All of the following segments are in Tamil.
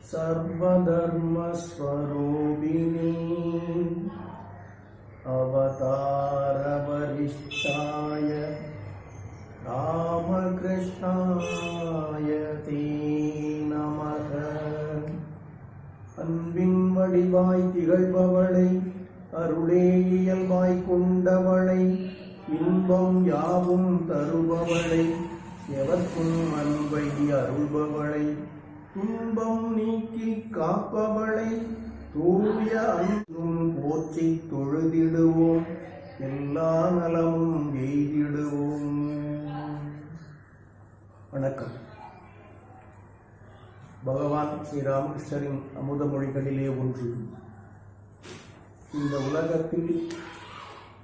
सर्वधर्मस्वरूपिणी अवतारवरिष्ठाय रामकृष्णाय ते நமக. அன்பின் வடிவாய் திகழ்பவளை, அருளே இயல்பாய் கொண்டவளை, இன்பம் யாவும் தருபவளை, எவர்க்கும் அன்பை அருள்பவளை, துன்பம் நீக்கி காப்பவளை, தூய அன்பும் போற்றி தொழுதிடுவோம், எல்லா நலமும் எய்திடுவோம். வணக்கம். பகவான் ஸ்ரீ ராமகிருஷ்ணரின் அமுத மொழிகளிலே ஒன்று. இந்த உலகத்தில்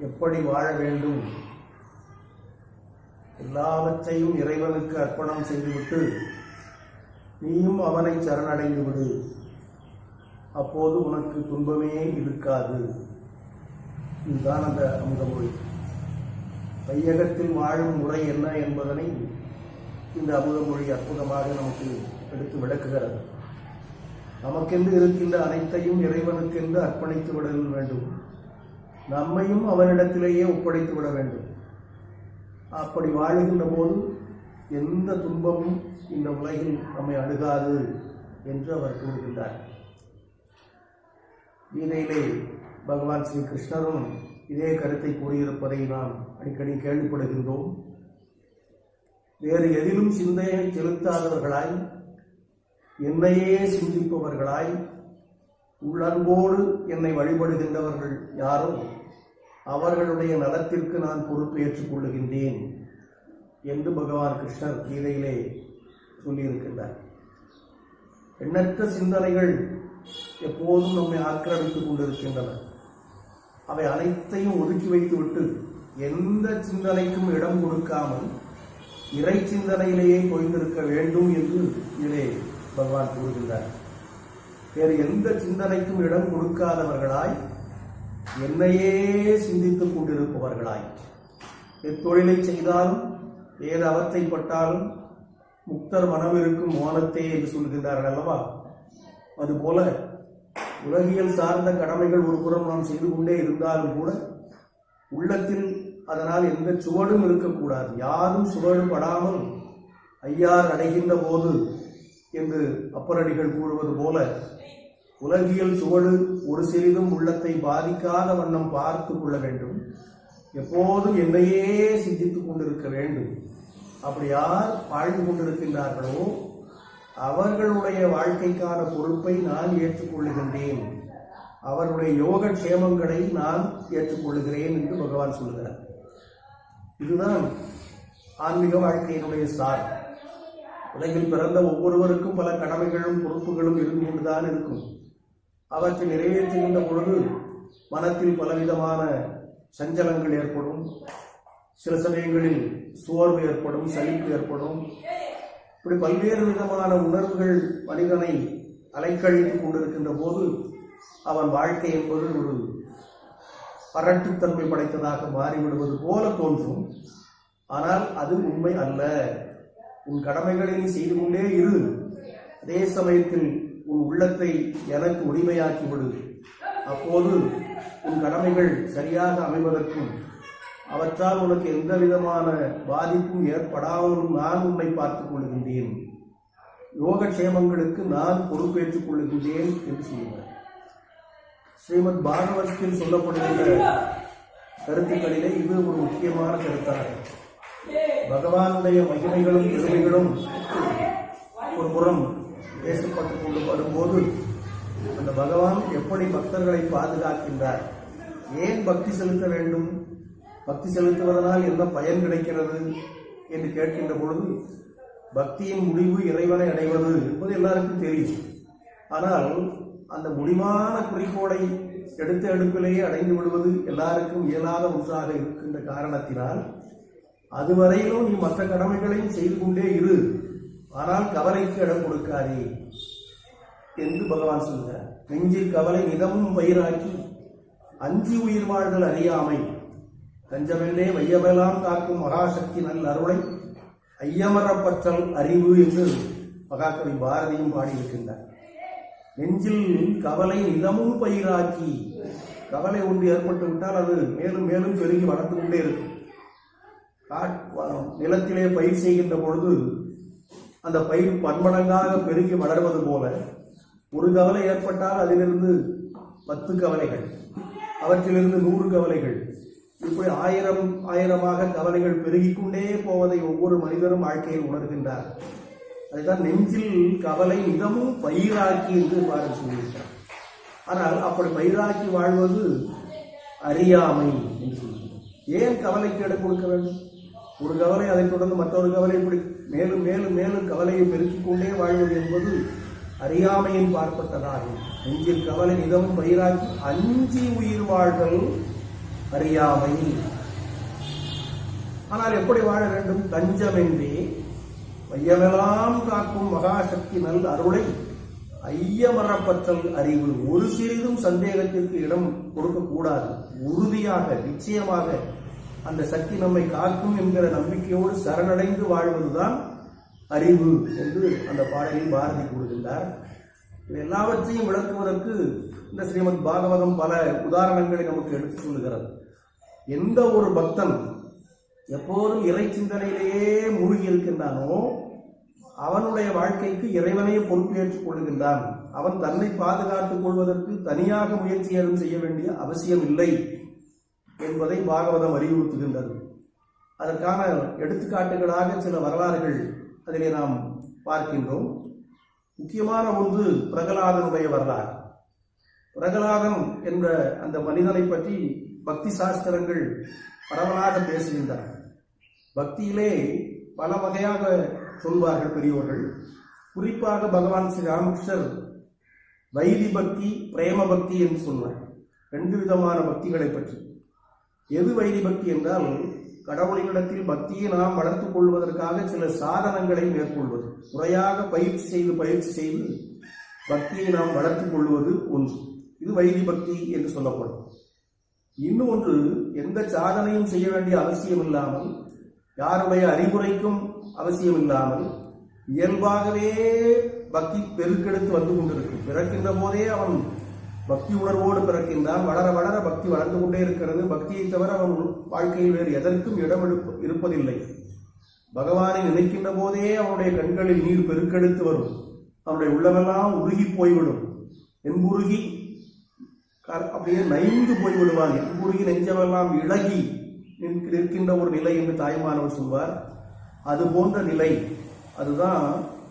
எப்படி வாழ வேண்டும், எல்லாவற்றையும் இறைவனுக்கு அர்ப்பணம் செய்துவிட்டு நீயும் அவனை சரணடைந்து விடு, அப்போது உனக்கு துன்பமே இருக்காது. இதுதான் அந்த அமுத மொழி. வையகத்தில் வாழும் முறை என்ன என்பதனை இந்த அமுத மொழி அற்புதமாக நமக்கு எடுத்து விளக்குகிறது. நமக்கென்று இருக்கின்ற அனைத்தையும் இறைவனுக்கென்று அர்ப்பணித்து விட வேண்டும், நம்மையும் அவனிடத்திலேயே ஒப்படைத்து விட வேண்டும். அப்படி வாழுகின்ற போது எந்த துன்பமும் இந்த உலகில் நம்மை அணுகாது என்று அவர் கூறுகின்றார். கீதையிலே பகவான் ஸ்ரீ கிருஷ்ணரும் இதே கருத்தை கூறியிருப்பதை நாம் அடிக்கடி கேள்விப்படுகின்றோம். வேறு எதிலும் சிந்தையை செலுத்தாதவர்களாய், என்னையே சிந்திப்பவர்களாய், உள்ளன்போடு என்னை வழிபடுகின்றவர்கள் யாரோ அவர்களுடைய நலத்திற்கு நான் பொறுப்பு ஏற்றுக்கொள்ளுகின்றேன் என்று பகவான் கிருஷ்ணர் கீதையிலே சொல்லியிருக்கின்றார். எண்ணற்ற சிந்தனைகள் எப்போதும் நம்மை ஆக்கிரமித்துக் கொண்டிருக்கின்றன. அவை அனைத்தையும் ஒதுக்கி வைத்துவிட்டு எந்த சிந்தனைக்கும் இடம் கொடுக்காமல் இறை சிந்தனையிலேயே பொய்ந்திருக்க வேண்டும் என்று இதிலே பகவான் கூறுகின்றார். வேறு எந்த சிந்தனைக்கும் இடம் கொடுக்காதவர்களாய், என்னையே சிந்தித்துக் கொண்டிருப்பவர்களாய், எத்தொழிலை செய்தாலும் ஏது அவத்தைப்பட்டாலும் முக்தர் மனமிருக்கும் மோனத்தே என்று சொல்கின்றார்கள் அல்லவா? அதுபோல உலகியல் சார்ந்த கடமைகள் ஒரு புறம் நாம் செய்து கொண்டே இருந்தாலும் கூட உள்ளத்தில் அதனால் எந்த சுவடும் இருக்கக்கூடாது. யாரும் சுவடு படாமல் ஐயார் அடைகின்ற போது என்று அப்பரடிகள் கூறுவது போல உலகியல் சுவடு ஒரு சிறிதும் உள்ளத்தை பாதிக்காத வண்ணம் பார்த்து கொள்ள வேண்டும். எப்போதும் என்னையே சிந்தித்துக் கொண்டிருக்க வேண்டும். அப்படி யார் வாழ்ந்து கொண்டிருக்கின்றார்களோ அவர்களுடைய வாழ்க்கைக்கான பொறுப்பை நான் ஏற்றுக்கொள்ளுகின்றேன், அவருடைய யோக க்ஷேமங்களை நான் ஏற்றுக்கொள்ளுகிறேன் என்று பகவான் சொல்கிறார். இதுதான் ஆன்மீக வாழ்க்கையினுடைய சார். உலகில் பிறந்த ஒவ்வொருவருக்கும் பல கடமைகளும் பொறுப்புகளும் இருந்து கொண்டுதான் இருக்கும். அவற்றை நிறைவேற்றுகின்ற பொழுது மனத்தில் பலவிதமான சஞ்சலங்கள் ஏற்படும், சில சமயங்களில் சோர்வு ஏற்படும், சலிப்பு ஏற்படும். இப்படி பல்வேறு விதமான உணர்வுகள் மனிதனை அலைக்கழித்துக் கொண்டிருக்கின்ற போது அவன் வாழ்க்கை என்பது ஒரு பரட்டுத்தன்மை படைத்ததாக மாறிவிடுவது போல தோன்றும். ஆனால் அது உண்மை அல்ல. உன் கடமைகளை நீ செய்து கொண்டே இரு, அதே சமயத்தில் உன் உள்ளத்தை எனக்கு உரிமையாக்கி விடு. அப்போது உன் கடமைகள் சரியாக அமைவதற்கும் அவற்றால் உனக்கு எந்த விதமான பாதிப்பும் ஏற்படாமலும் நான் உன்னை பார்த்துக் கொள்கின்றேன், யோகக்ஷேமங்களுக்கு நான் பொறுப்பேற்றுக் கொள்கின்றேன் என்று சொல்கிறார். ஸ்ரீமத் பாகவதத்தில் சொல்லப்படுகின்ற கருத்துக்களிலே இது ஒரு முக்கியமான கருத்தாக பகவானுடைய மகிமைகளும் பெருமைகளும் ஒரு புறம் பேசப்பட்டுக் கொண்டு வரும்போது அந்த பகவான் எப்படி பக்தர்களை பாதுகாக்கின்றார், ஏன் பக்தி செலுத்த வேண்டும், பக்தி செலுத்துவதனால் என்ன பயன் கிடைக்கிறது என்று கேட்கின்ற பொழுது பக்தியின் முடிவு இறைவனை அடைவது என்பது எல்லாருக்கும் தெரியும். ஆனால் அந்த முடிவான குறிக்கோளை எடுத்த எடுப்பிலேயே அடைந்து விடுவது எல்லாருக்கும் இயலாத ஒன்றாக இருக்கின்ற காரணத்தினால் அதுவரையிலும் நீ மற்ற கடமைகளையும் செய்து கொண்டே இரு, ஆனால் கவலைக்கு இடம் கொடுக்காதே என்று பகவான் சொல்கிறார். நெஞ்சில் கவலை நிதமும் பயிராக்கி அஞ்சி உயிர் வாழ்தல் அறியாமை, தஞ்சமென்றே வையமெல்லாம் காக்கும் மகாசக்தி நல் அருளை ஐயமரப்பற்றல் அறிவு என்று மகாகவி பாரதியும் பாடியிருக்கின்றார். நெஞ்சில் கவலை நிதமும் பயிராக்கி. கவலை ஒன்று ஏற்பட்டு விட்டால் அது மேலும் மேலும் பெருகி வளர்ந்து கொண்டே இருக்கும். நிலத்திலே பயிர் செய்கின்ற பொழுது அந்த பயிர் பன்மடங்காக பெருகி வளர்வது போல ஒரு கவலை ஏற்பட்டால் அதிலிருந்து 10 கவலைகள், அவற்றிலிருந்து 100 கவலைகள், இப்படி 1000 கவலைகள் பெருகிக்கொண்டே போவதை ஒவ்வொரு மனிதரும் வாழ்க்கையில் உணர்கின்றார். அதுதான் நெஞ்சில் கவலை நிதமும் பயிராக்கி என்று பாரதி சொல்லியிருக்கிறார். ஆனால் அப்படி பயிராக்கி வாழ்வது அறியாமை என்று சொல்லுகிறார். ஏன் கவலைக்கு இடம் கொடுக்க வேண்டும்? ஒரு கவலை அதை தொடர்ந்து மற்றொரு கவலை, இப்படி மேலும் மேலும் மேலும் கவலையை பெருக்கிக் கொண்டே வாழ்வது என்பது அறியாமையின் பார்ப்பட்டதாகும். நெஞ்சில் கவலை நிதமும் பயிராக்கி அஞ்சி உயிர் வாழ்தல் அறியாமை. ஆனால் எப்படி வாழ வேண்டும்? தஞ்சமின்றி வையமெல்லாம் காக்கும் மகாசக்தி நல் அருளை ஐயமறப்பற்றல் அறிவு. ஒரு சிறிதும் சந்தேகத்திற்கு இடம் கொடுக்கக்கூடாது. உறுதியாக நிச்சயமாக அந்த சக்தி நம்மை காக்கும் என்கிற நம்பிக்கையோடு சரணடைந்து வாழ்வதுதான் அறிவு என்று அந்த பாடலில் பாரதி கூறுகின்றார். இது எல்லாவற்றையும் விளக்குவதற்கு இந்த ஸ்ரீமத் பாகவதம் பல உதாரணங்களை நமக்கு எடுத்துச் சொல்லுகிறது. எந்த ஒரு பக்தன் எப்போதும் இறை சிந்தனையிலேயே மூழ்கி இருக்கின்றானோ அவனுடைய வாழ்க்கைக்கு இறைவனையே பொறுப்பேற்றுக் கொள்கின்றான். அவன் தன்னை பாதுகாத்துக் கொள்வதற்கு தனியாக முயற்சி ஏதும் செய்ய வேண்டிய அவசியம் இல்லை என்பதை பாகவதம் அறிவுறுத்துகின்றது. அதற்கான எடுத்துக்காட்டுகளாக சில வரலாறுகள் அதிலே நாம் பார்க்கின்றோம். முக்கியமான ஒன்று பிரகலாதனுடைய வரலாறு. பிரகலாதன் என்ற அந்த மனிதனை பற்றி பக்தி சாஸ்திரங்கள் பரவலாக பேசுகின்றன. பக்தியிலே பல வகையாக சொல்வார்கள் பெரியோர்கள். குறிப்பாக பகவான் ஸ்ரீ ராமகிருஷ்ணர் வைதி பக்தி, பிரேம பக்தி என்று சொல்வார். 2 விதமான பக்திகளை பற்றி. எது வைதி பக்தி என்றால், கடவுளினிடத்தில் பக்தியை நாம் வளர்த்துக் கொள்வதற்காக சில சாதனங்களை மேற்கொள்வது, முறையாக பயிற்சி செய்து பக்தியை நாம் வளர்த்துக் கொள்வது ஒன்று. இது வைதி பக்தி என்று சொல்லப்படும். இன்னும் ஒன்று, எந்த சாதனையும் செய்ய வேண்டிய அவசியம் இல்லாமல், யாருடைய அறிவுரைக்கும் அவசியம் இல்லாமல் இயல்பாகவே பக்தி பெருக்கெடுத்து வந்து கொண்டிருக்கும். பிறக்கின்ற போதே அவன் பக்தி உணர்வோடு பிறக்கின்றான். வளர வளர பக்தி வளர்ந்து கொண்டே இருக்கிறது. பக்தியை தவிர அவன் வாழ்க்கையில் வேறு எதற்கும் இடம் இருப்பதில்லை. பகவானை நினைக்கின்ற போதே அவனுடைய கண்களில் நீர் பெருக்கெடுத்து வரும். அவனுடைய உள்ளமெல்லாம் உருகி போய்விடும். என்புருகி அப்படியே நைந்து போய்விடுவான். என்புருகி நெஞ்சமெல்லாம் இழகி நிற்கின்ற ஒரு நிலை என்று தாய்மானவர் சொல்வார். அது போன்ற நிலை, அதுதான்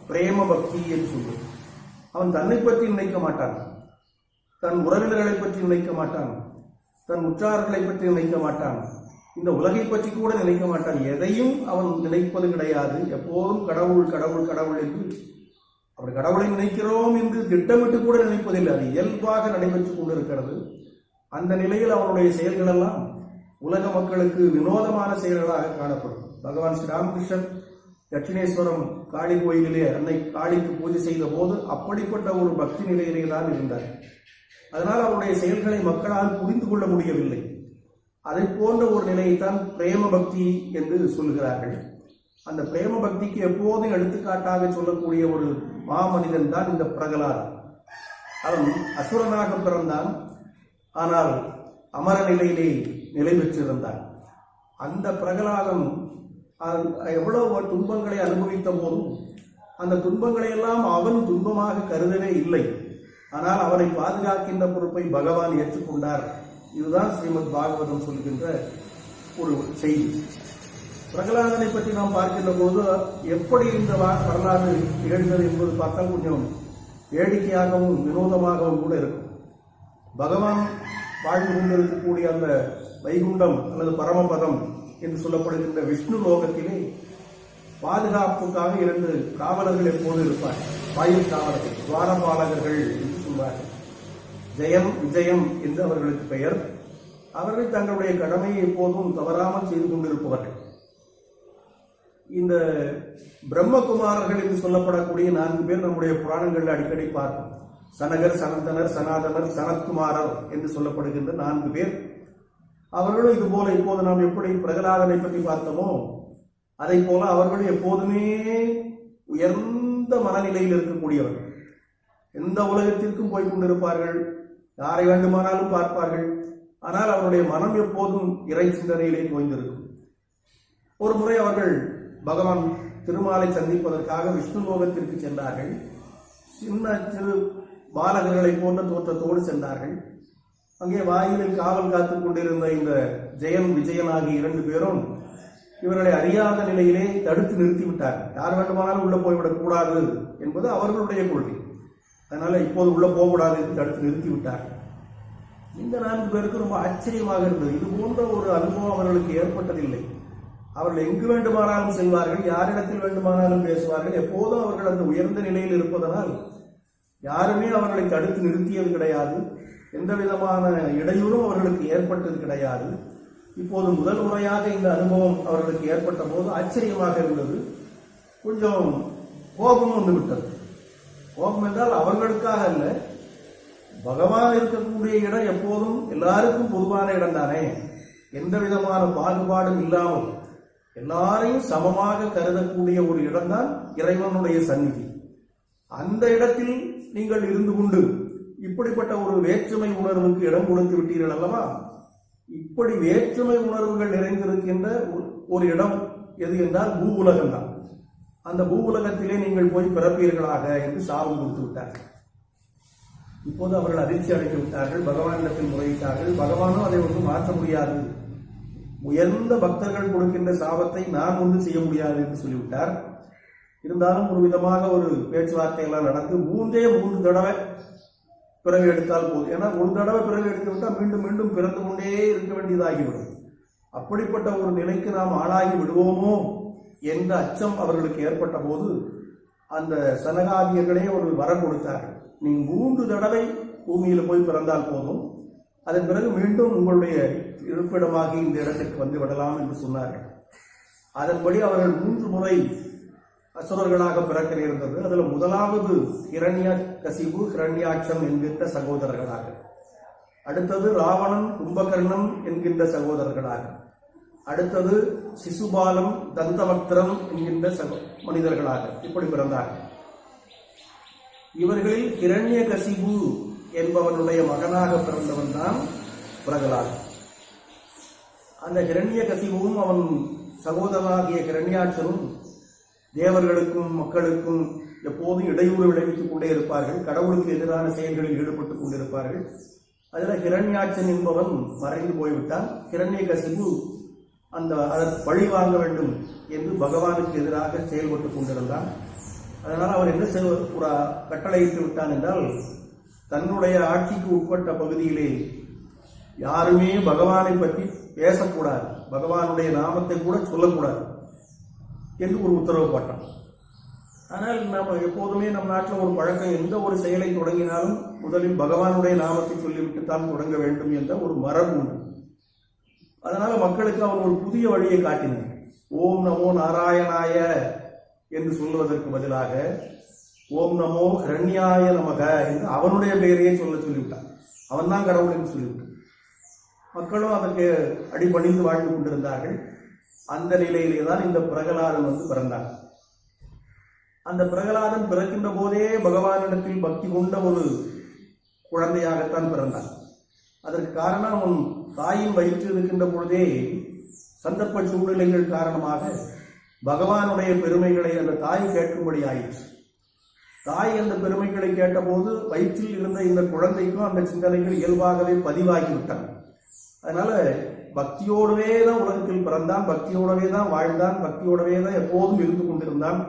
பிரேம பக்தி என்று சொல்வது. அவன் தன்னை பற்றி நினைக்க மாட்டான், தன் உறவினர்களை பற்றி நினைக்க மாட்டான், தன் உற்றார்களை பற்றி நினைக்க மாட்டான், இந்த உலகை பற்றி கூட நினைக்க மாட்டான். எதையும் அவன் நினைப்பது கிடையாது. எப்போதும் கடவுள் கடவுள் கடவுள் என்று, அப்படி கடவுளை நினைக்கிறோம் என்று திட்டமிட்டு கூட நினைப்பதில்லை. அது இயல்பாக நடைபெற்றுக் கொண்டிருக்கிறது. அந்த நிலையில் அவனுடைய செயல்கள் எல்லாம் உலக மக்களுக்கு வினோதமான செயல்களாக காணப்படும். பகவான் ஸ்ரீ ராமகிருஷ்ணன் தட்சிணேஸ்வரம் காளி கோயிலிலே அன்னை காளிக்கு பூஜை செய்த போது அப்படிப்பட்ட ஒரு பக்தி நிலையிலே தான் இருந்தார். அதனால் அவருடைய செயல்களை மக்களால் புரிந்து கொள்ள முடியவில்லை. அதை போன்ற ஒரு நிலையைத்தான் பிரேம பக்தி என்று சொல்கிறார்கள். அந்த பிரேம பக்திக்கு எப்போதும் எடுத்துக்காட்டாக சொல்லக்கூடிய ஒரு மாமனிதன் தான் இந்த பிரகலாதன். அவன் அசுரனாக பிறந்தான், ஆனால் அமர நிலையிலே நிலை பெற்றிருந்தான். அந்த பிரகலாதன் எவ்வளவு துன்பங்களை அனுபவித்த போதும் அந்த துன்பங்களை எல்லாம் அவன் துன்பமாக கருதவே இல்லை. ஆனால் அவனை பாதுகாக்கின்ற பொறுப்பை பகவான் ஏற்றுக்கொண்டார். இதுதான் ஸ்ரீமத் பாகவதம் சொல்கின்ற ஒரு செய்தி. பிரகலாதனை பற்றி நாம் பார்க்கின்ற போது எப்படி இந்த வரலாறு நிகழ்ந்தது என்பது பார்த்தால் கொஞ்சம் வேடிக்கையாகவும் வினோதமாகவும் கூட இருக்கும். பகவான் வாழ்ந்து கொண்டிருக்கக்கூடிய அந்த வைகுண்டம் அல்லது பரமபதம் என்று சொல்லப்படுகின்ற விஷ்ணு லோகத்திலே பாதுகாப்புக்காக 2 காவலர்கள் எப்போது இருப்பார். வாயு காவலர்கள், துவாரபாலகர்கள் என்று சொல்வார்கள். ஜெயம் விஜயம் என்று அவர்களுக்கு பெயர். அவர்கள் தங்களுடைய கடமையை எப்போதும் தவறாமல் செய்து கொண்டிருப்பவர்கள். இந்த பிரம்மகுமாரர்கள் என்று சொல்லப்படக்கூடிய 4 பேர் நம்முடைய புராணங்களில் அடிக்கடி பார்ப்போம். சனகர், சனந்தனர், சனாதனர், சனத்குமாரர் என்று சொல்லப்படுகின்ற 4 பேர். அவர்களும் இது போல இப்போது நாம் எப்படி பிரகலாதனை பற்றி பார்த்தோமோ அதை போல அவர்களும் எப்போதுமே உயர்ந்த மனநிலையில் இருக்கக்கூடியவர்கள். எந்த உலகத்திற்கும் போய் கொண்டிருப்பார்கள், யாரை வேண்டுமானாலும் பார்ப்பார்கள். ஆனால் அவருடைய மனம் எப்போதும் இறை சிந்தனையிலே தோய்ந்திருக்கும். ஒரு முறை அவர்கள் பகவான் திருமாலை சந்திப்பதற்காக விஷ்ணு லோகத்திற்கு சென்றார்கள். சின்ன சிறு பாலகர்களை போன்ற தோற்றத்தோடு சென்றார்கள். அங்கே வாயிலில் காவல் காத்துக் கொண்டிருந்த இந்த ஜெயன் விஜயன் ஆகிய 2 பேரும் இவர்களை அறியாத நிலையிலே தடுத்து நிறுத்திவிட்டார்கள். யார் வேண்டுமானாலும் உள்ள போய்விடக் கூடாது என்பது அவர்களுடைய கொள்கை. அதனால இப்போது உள்ள போகக்கூடாது என்று தடுத்து நிறுத்திவிட்டார்கள். இந்த 4 பேருக்கு ரொம்ப ஆச்சரியமாக இருந்தது. இது போன்ற ஒரு அனுபவம் அவர்களுக்கு ஏற்பட்டதில்லை. அவர்கள் எங்கு வேண்டுமானாலும் செல்வார்கள், யாரிடத்தில் வேண்டுமானாலும் பேசுவார்கள். எப்போதும் அவர்கள் அந்த உயர்ந்த நிலையில் இருப்பதனால் யாருமே அவர்களை தடுத்து நிறுத்தியது கிடையாது. எந்த விதமான இடையூறும் அவர்களுக்கு ஏற்பட்டது கிடையாது. இப்போது முதல் முறையாக இந்த அனுபவம் அவர்களுக்கு ஏற்பட்ட போது ஆச்சரியமாக இருந்தது. கொஞ்சம் கோபம் வந்து விட்டது. கோபம் என்றால் அவர்களுக்காக அல்ல, பகவான் இருக்கக்கூடிய இடம் எப்போதும் எல்லாருக்கும் பொதுவான இடம் தானே. எந்த விதமான பாகுபாடும் இல்லாமல் எல்லாரையும் சமமாக கருதக்கூடிய ஒரு இடம்தான் இறைவனுடைய சந்நிதி. அந்த இடத்தில் நீங்கள் இருந்து கொண்டு இப்படிப்பட்ட ஒரு வேற்றுமை உணர்வுக்கு இடம் கொடுத்து விட்டீர்கள் அல்லவா? இப்படி வேற்றுமை உணர்வுகள் நிறைந்திருக்கின்ற ஒரு இடம் எது என்றால் பூ உலகம் தான். அந்த பூ உலகத்திலே நீங்கள் போய் பிறப்பீர்களாக என்று சாபம் கொடுத்து விட்டார்கள். இப்போது அவர்கள் அதிர்ச்சி அடைந்து விட்டார்கள். பகவானிடத்தில் முறையிட்டார்கள். பகவானும் அதை ஒன்றும் மாற்ற முடியாது, உயர்ந்த பக்தர்கள் கொடுக்கின்ற சாபத்தை நான் ஒன்றும் செய்ய முடியாது என்று சொல்லிவிட்டார். இருந்தாலும் ஒரு விதமாக ஒரு பேச்சுவார்த்தை எல்லாம் நடந்து 3 தடவை பிறகு எடுத்தால் போதும். ஏன்னா ஒரு தடவை பிறகு எடுத்து விட்டால் மீண்டும் மீண்டும் பிறந்து கொண்டே இருக்க வேண்டியதாகிவிடும். அப்படிப்பட்ட ஒரு நிலைக்கு நாம் ஆளாகி விடுவோமோ என்ற அச்சம் அவர்களுக்கு ஏற்பட்ட போது அந்த சனகாதியர்களே ஒரு வரம் கொடுத்தார்கள். நீங்க 3 தடவை பூமியில போய் பிறந்தால் போதும், அதன் பிறகு மீண்டும் உங்களுடைய இருப்பிடமாகி இந்த இடத்திற்கு வந்து விடலாம் என்று சொன்னார்கள். அதன்படி அவர்கள் 3 முறை அசுரர்களாக பிறக்க நேர்ந்தது. அதுல முதலாவது ஹிரண்யகசிபு, ஹிரண்யாட்சம் என்கின்ற சகோதரர்களாக, அடுத்தது ராவணன், கும்பகர்ணன் என்கின்ற சகோதரர்களாக, அடுத்தது சிசுபாலம், தந்தவக்திரம் என்கின்ற மனிதர்களாக இப்படி பிறந்தார்கள். இவர்களில் ஹிரண்யகசிபு என்பவனுடைய மகனாக பிறந்தவன் தான் பிரகலாதன். அந்த ஹிரண்யகசிபுவும் அவன் சகோதரனாகிய ஹிரண்யாட்சனும் தேவர்களுக்கும் மக்களுக்கும் எப்போதும் இடையூறு விளைவித்துக் கொண்டே இருப்பார்கள். கடவுளுக்கு எதிரான செயல்களில் ஈடுபட்டுக் கொண்டிருப்பார்கள். அதில் ஹிரண்யாட்சன் என்பவன் மறைந்து போய்விட்டான். ஹிரண்யகசிபு அதற்கு பழி வாங்க வேண்டும் என்று பகவானுக்கு எதிராக செயல்பட்டுக் கொண்டிருந்தான். அதனால் அவர் என்ன ஒரு கட்டளையிட்டு விட்டான் என்றால், தன்னுடைய ஆட்சிக்கு உட்பட்ட பகுதியிலே யாருமே பகவானை பற்றி பேசக்கூடாது, பகவானுடைய நாமத்தை கூட சொல்லக்கூடாது என்று ஒரு உத்தரவு போட்டான். ஆனால் நம்ம எப்போதுமே நம் நாட்டில் ஒரு பழக்கம், எந்த ஒரு செயலை தொடங்கினாலும் முதலில் பகவானுடைய நாமத்தை சொல்லிவிட்டு தான் தொடங்க வேண்டும் என்ற ஒரு மரபு உண்டு. அதனால மக்களுக்கு அவன் ஒரு புதிய வழியை காட்டினான். ஓம் நமோ நாராயணாய என்று சொல்வதற்கு பதிலாக ஓம் நமோ ஹிரண்யாய நமக என்று அவனுடைய பெயரையே சொல்லிவிட்டான். அவன் தான் கடவுள் என்று சொல்லிவிட்டான். மக்களும் அதற்கு அடிபணிந்து வாழ்ந்து கொண்டிருந்தார்கள். அந்த நிலையிலே தான் இந்த பிரகலாதன் பிறந்தான். அந்த பிரகலாதன் பிறக்கின்ற போதே பகவானிடத்தில் பக்தி கொண்ட ஒரு குழந்தையாகத்தான் பிறந்தான். அதற்கு காரணம், அவன் தாயின் வயிற்றில் இருக்கின்ற பொழுதே சந்தர்ப்ப சூழ்நிலைகள் காரணமாக பகவானுடைய பெருமைகளை அந்த தாய் கேட்கும்படி ஆயிற்று. தாய் அந்த பெருமைகளை கேட்டபோது வயிற்றில் இருந்த இந்த குழந்தைக்கும் அந்த சிந்தனைகள் இயல்பாகவே பதிவாகிவிட்டன. அதனால பக்தியோடவே தான் உலகத்தில் பிறந்தான், பக்தியோடவே தான் வாழ்ந்தான், பக்தியோடவே தான் எப்போதும் இருந்து கொண்டிருந்தான்.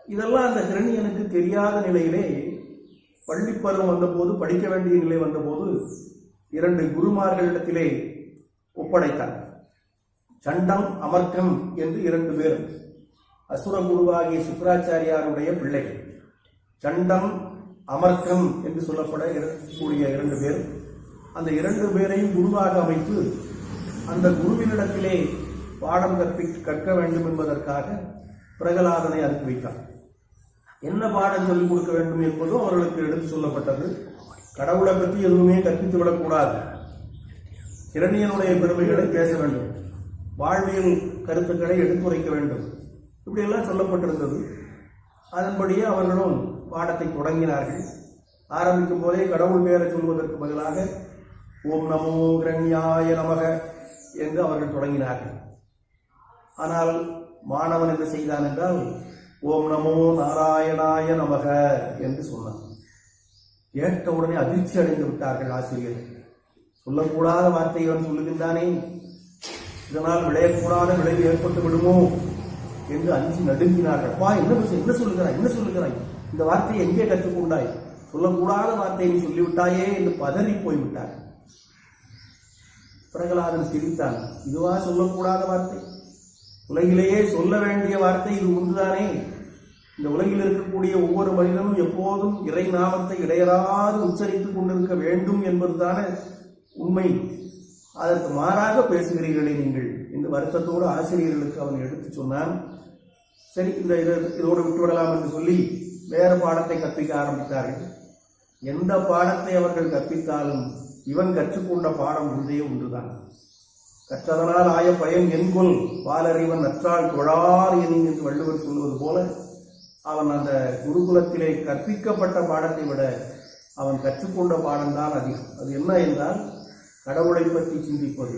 இதெல்லாம் அந்த ஹிரண்யனுக்கு தெரியாத நிலையிலே பள்ளிப்பருவம் வந்தபோது, படிக்க வேண்டிய நிலை வந்தபோது 2 குருமார்களிடத்திலே ஒப்படைத்தான். சண்டம், அமர்க்கம் என்று 2 பேர் அசுர குருவாகிய சுக்கராச்சாரியாருடைய பிள்ளைகள். சண்டம், அமர்க்கம் என்று சொல்லப்படக்கூடிய 2 பேர். அந்த 2 பேரையும் குருவாக அமைத்து அந்த குருவினிடத்திலே பாடம் கற்க வேண்டும் என்பதற்காக பிரகலாதனை அனுப்பி வைத்தார். என்ன பாடம் சொல்லிக் கொடுக்க வேண்டும் என்பதும் அவர்களுக்கு எடுத்து சொல்லப்பட்டது. கடவுளை பற்றி எதுவுமே கற்பித்து விடக்கூடாது, ஹிரண்யனுடைய பெருமைகளை பேச வேண்டும், வாழ்வியல் கருத்துக்களை எடுத்துரைக்க வேண்டும், இப்படியெல்லாம் சொல்லப்பட்டிருந்தது. அதன்படியே அவர்களும் பாடத்தை தொடங்கினார்கள். ஆரம்பிக்கும் போதே கடவுள் பெயரை சொல்வதற்கு பதிலாக ஓம் நமோ கிரண்யாய நமக என்று அவர்கள் தொடங்கினார்கள். ஆனால் மாணவன் என்ன செய்தான் என்றால் ஓம் நமோ நாராயணாய நமக என்று சொன்னான். கேட்டவுடனே அதிர்ச்சி அடைந்து விட்டார்கள் ஆசிரியர். சொல்லக்கூடாத வார்த்தையை அவன் சொல்லுகின்றானே, இதனால் விளையக்கூடாத விளைவு ஏற்பட்டு விடுமோ என்று அஞ்சி நடுங்கினார்கள். அப்பா என்ன சொல்லுகிறாய், இந்த வார்த்தையை எங்கே கற்றுக்கொண்டாய், சொல்லக்கூடாத வார்த்தையை நீ சொல்லிவிட்டாயே என்று பதறி போய்விட்டார். பிரகலாதன் சிரித்தான். இதுவா சொல்லக்கூடாத வார்த்தை? உலகிலேயே சொல்ல வேண்டிய வார்த்தை இது ஒன்றுதானே. இந்த உலகில் இருக்கக்கூடிய ஒவ்வொரு மனிதனும் எப்போதும் இறை நாமத்தை இடையறாது உச்சரித்துக் கொண்டிருக்க வேண்டும் என்பதுதானே உண்மை. அதற்கு மாறாக பேசுகிறீர்களே நீங்கள் என்று வருத்தத்தோடு ஆசிரியர்களுக்கு அவன் எடுத்து சொன்னான். சரி, இதோடு விட்டுவிடலாம் என்று சொல்லி வேறு பாடத்தை கற்பிக்க ஆரம்பித்தார்கள். எந்த பாடத்தை அவர்கள் கற்பித்தாலும் இவன் கற்றுக்கொண்ட பாடம் ஒன்றுதான். கற்றதனால் ஆய பயன் என்கொல் பாலறிவன் நற்றால் தொழார் என்று வள்ளுவர் சொல்வது போல அவன் அந்த குருகுலத்திலே கற்பிக்கப்பட்ட பாடத்தை விட அவன் கற்றுக்கொண்ட பாடம்தான் அதிகம். அது என்ன என்றால் கடவுளை பற்றி சிந்திப்பது,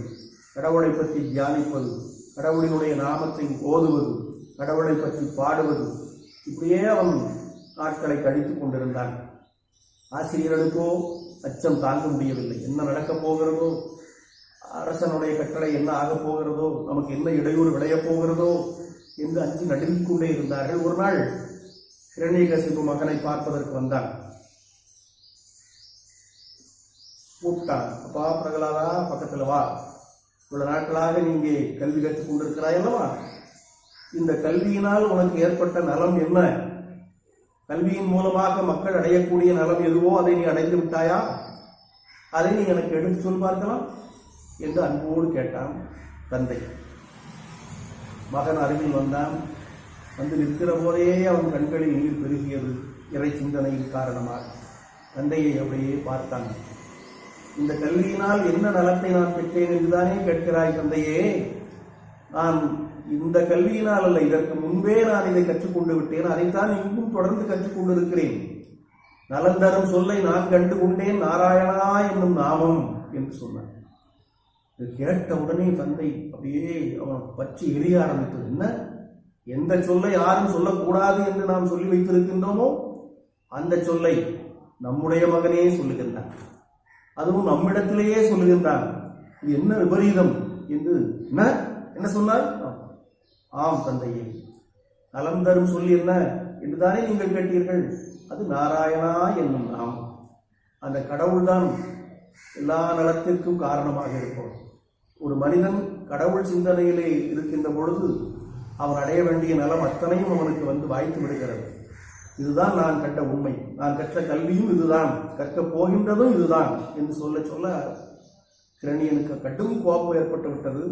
கடவுளை பற்றி தியானிப்பது, கடவுளினுடைய நாமத்தை ஓதுவது, கடவுளை பற்றி பாடுவது, இப்படியே அவன் நாட்களை கழித்துக் கொண்டிருந்தான். ஆசிரியர்களுக்கோ அச்சம் தாங்க முடியவில்லை. என்ன நடக்கப் போகிறதோ, அரசனுடைய கட்டளை என்ன ஆகப் போகிறதோ, நமக்கு என்ன இடையூறு விளையப் போகிறதோ என்று அஞ்சு நடுங்கிக் கொண்டே இருந்தார்கள். ஒரு நாள் ஹிரண்யகசிபு மகனை பார்ப்பதற்கு வந்தான். கூப்பிட்டான். அப்பா பிரகலாதா, பக்கத்துல வா, இவ்வளவு நாட்களாக நீங்க கல்வி கற்றுக் கொண்டிருக்கிறாய் அல்லவா, இந்த கல்வியினால் உனக்கு ஏற்பட்ட நலம் என்ன? கல்வியின் மூலமாக மக்கள் அடையக்கூடிய நலம் எதுவோ அதை நீ அடைந்து விட்டாயா? அதை நீ எனக்கு எடுத்து சொல் பார்க்கலாம் என்று அன்போடு கேட்டான் தந்தை. மகன் அருகில் வந்தான். வந்து நிற்கிற போதே அவன் கண்களில் நீர் பெருகியது இறை சிந்தனையின் காரணமாக. தந்தையை அப்படியே பார்த்தான். இந்த கல்வியினால் என்ன நலத்தை நான் பெற்றேன் என்றுதானே கேட்கிறாய் தந்தையே? நான் இந்த கல்வியினால் அல்ல, இதற்கு முன்பே நான் இதை கற்றுக்கொண்டு விட்டேன், அதைத்தான் இங்கும் தொடர்ந்து கற்றுக்கொண்டிருக்கிறேன். நலந்தரும் சொல்லை நான் கண்டு கொண்டேன், நாராயணா என்னும் நாமம் என்று சொன்னான். இது கேட்ட உடனே தந்தை அப்படியே அவன் பற்றி எரிய ஆரம்பித்தது. என்ன, எந்த சொல்லை யாரும் சொல்லக்கூடாது என்று நாம் சொல்லி வைத்திருக்கின்றோமோ அந்த சொல்லை நம்முடைய மகனே சொல்லுகின்றான், அதுவும் நம்மிடத்திலேயே சொல்லுகின்றான். இது என்ன விபரீதம் என்று என்ன சொன்னார்? ஆம் தந்தையே, நலம் தரும் சொல்லி என்ன என்றுதானே நீங்கள் கேட்டீர்கள், அது நாராயணா என்னும் நாமம். அந்த கடவுள்தான் எல்லா நலத்திற்கும் காரணமாக இருப்போம். ஒரு மனிதன் கடவுள் சிந்தனையிலே இருக்கின்ற பொழுது அவன் அடைய வேண்டிய நலம் அத்தனையும் அவனுக்கு வந்து வாய்த்து விடுகிறது. இதுதான் நான் கண்ட உண்மை, நான் கற்ற கல்வியும் இதுதான், கற்கப் போகின்றதும் இதுதான் என்று சொல்ல சொல்ல கிரணியனுக்கு கடும் கோபம் ஏற்பட்டு விட்டது.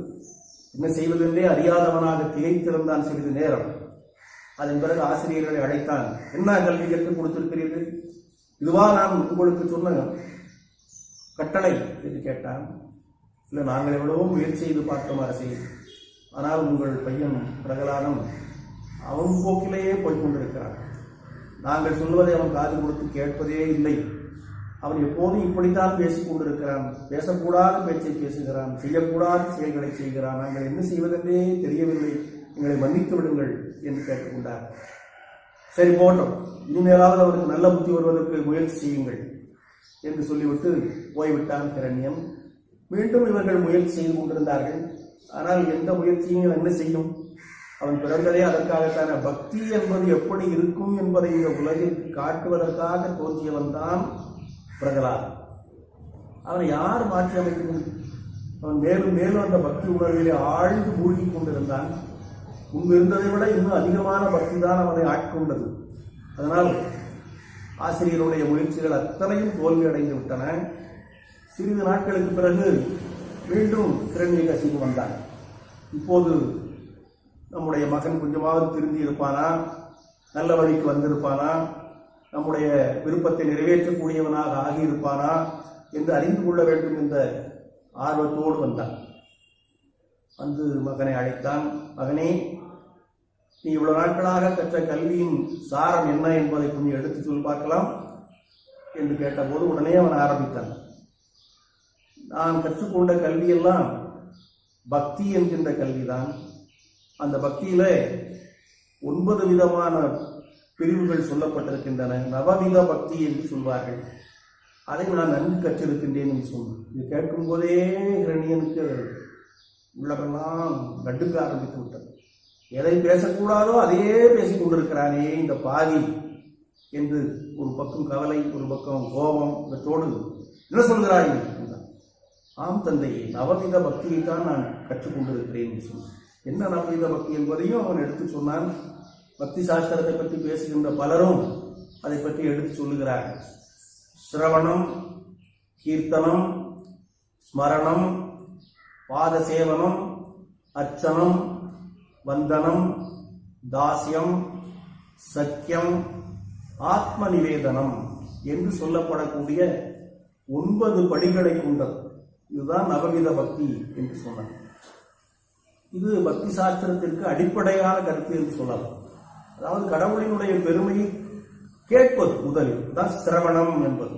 என்ன செய்வதென்றே அறியாதவனாக திகைத்திருந்தான் சிறிது நேரம். அதன் பிறகு ஆசிரியர்களை அழைத்தான். என்ன கல்வி கற்றுக் கொடுத்திருக்கிறீர்கள்? இதுவா நான் உங்களுக்கு சொன்ன கட்டளை என்று கேட்டான். இல்லை, நாங்கள் எவ்வளவோ முயற்சி செய்து பார்த்தோம் அரசே, ஆனால் உங்கள் பையன் பிரகலாதன் அவன் போக்கிலேயே போய்கொண்டிருக்கிறான். நாங்கள் சொல்வதை அவன் காது கொடுத்து கேட்பதே இல்லை. அவன் எப்போதும் இப்படித்தான் பேசிக் கொண்டிருக்கிறான், பேசக்கூடாத பேச்சை பேசுகிறான், செய்யக்கூடாத செயல்களை செய்கிறான். நாங்கள் என்ன செய்வதென்றே தெரியவில்லை, எங்களை மன்னித்து விடுங்கள் என்று கேட்டுக்கொண்டார். சரி போட்டோம், இனிமேலாவது அவருக்கு நல்ல புத்தி வருவதற்கு முயற்சி செய்யுங்கள் என்று சொல்லிவிட்டு போய்விட்டான் ஹிரண்யம். மீண்டும் இவர்கள் முயற்சி செய்து கொண்டிருந்தார்கள். ஆனால் எந்த முயற்சியும் என்ன செய்யும்? அவன் பிறந்ததே அதற்காகத்தான. பக்தி என்பது எப்படி இருக்கும் என்பதை இந்த உலகிற்கு காட்டுவதற்காக தோன்றியவன் தான் பிரகலாதன். அவனை யார் மாற்றி அமைக்க முடியும்? அவன் மேலும் மேலும் அந்த பக்தி உணர்விலே ஆழ்ந்து மூழ்கி கொண்டிருந்தான். முன்பு இருந்ததை விட இன்னும் அதிகமான பக்தி தான் அவனை ஆட்கொண்டது. அதனால் ஆசிரியருடைய முயற்சிகள் அத்தனையும் தோல்வி அடைந்து விட்டன. சிறிது நாட்களுக்கு பிறகு மீண்டும் ஹிரண்யகசிபு வந்தான். இப்போது நம்முடைய மகன் கொஞ்சமாவது திருந்தி இருப்பானா, நல்ல வழிக்கு வந்திருப்பானா, நம்முடைய விருப்பத்தை நிறைவேற்றக்கூடியவனாக ஆகியிருப்பானா என்று அறிந்து கொள்ள வேண்டும் என்ற ஆர்வத்தோடு வந்தான். வந்து மகனை அழைத்தான். மகனே, நீ இவ்வளவு நாட்களாக கற்ற கல்வியின் சாரம் என்ன என்பதை கொஞ்சம் எடுத்து சொல்லி பார்க்கலாம் என்று கேட்டபோது உடனே அவன் ஆரம்பித்தான். நான் கற்றுக்கொண்ட கல்வியெல்லாம் பக்தி என்கின்ற கல்விதான். அந்த பக்தியில 9 விதமான பிரிவுகள் சொல்லப்பட்டிருக்கின்றன. நவவித பக்தி என்று சொல்வார்கள். அதை நான் நன்கு கற்றிருக்கின்றேன் என்று சொன்னேன். இது கேட்கும் போதே இரணியனுக்கு உள்ளமெல்லாம் நடுக்க ஆரம்பித்து விட்டது. எதை பேசக்கூடாதோ அதையே பேசிக் கொண்டிருக்கிறானே இந்த பாதி என்று ஒரு பக்கம் கவலை, ஒரு பக்கம் கோபம். இவற்றோடு என்ன சொல்கிறாய்? ஆம் தந்தையே, நவவித பக்தியைத்தான் நான் கற்றுக்கொண்டிருக்கிறேன் என்று சொன்னான். என்ன நவவித பக்தி என்பதையும் அவன் எடுத்து சொன்னான். பக்தி சாஸ்திரத்தை பற்றி பேசுகின்ற பலரும் அதை பற்றி எடுத்து சொல்லுகிறார்கள். சிரவணம், கீர்த்தனம், ஸ்மரணம், பாதசேவனம், அர்ச்சனம், வந்தனம், தாஸ்யம், சக்கியம், ஆத்ம நிவேதனம் என்று சொல்லப்படக்கூடிய 9 படிகளை கொண்டது. இதுதான் நவவித பக்தி என்று சொன்னார். இது பக்தி சாஸ்திரத்திற்கு அடிப்படையான கருத்து என்று சொல்லலாம். அதாவது கடவுளினுடைய பெருமையை கேட்பது முதலில் தான் சிரவணம் என்பது.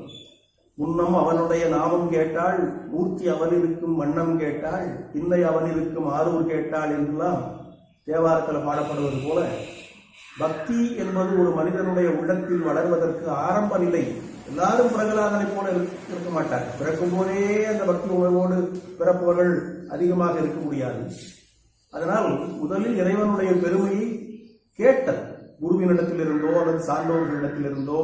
முன்னம் அவனுடைய நாமம் கேட்டாள், மூர்த்தி அவனிருக்கும் வண்ணம் கேட்டாள், பின்னை அவனிருக்கும் ஆரூர் கேட்டாள் என்றெல்லாம் தேவாரத்தில் பாடப்படுவது போல பக்தி என்பது ஒரு மனிதனுடைய உள்ளத்தில் வளர்வதற்கு ஆரம்ப நிலை. எல்லாரும் பிரகலாதனை போல இருக்க மாட்டார். பிறக்கும் போதே அந்த பக்தி உணர்வோடு பிறப்பவர்கள் அதிகமாக இருக்க முடியாது. அதனால் முதலில் இறைவனுடைய பெருமையை கேட்டல், குருவினிடத்திலிருந்தோ அல்லது சான்றோர்களிடத்திலிருந்தோ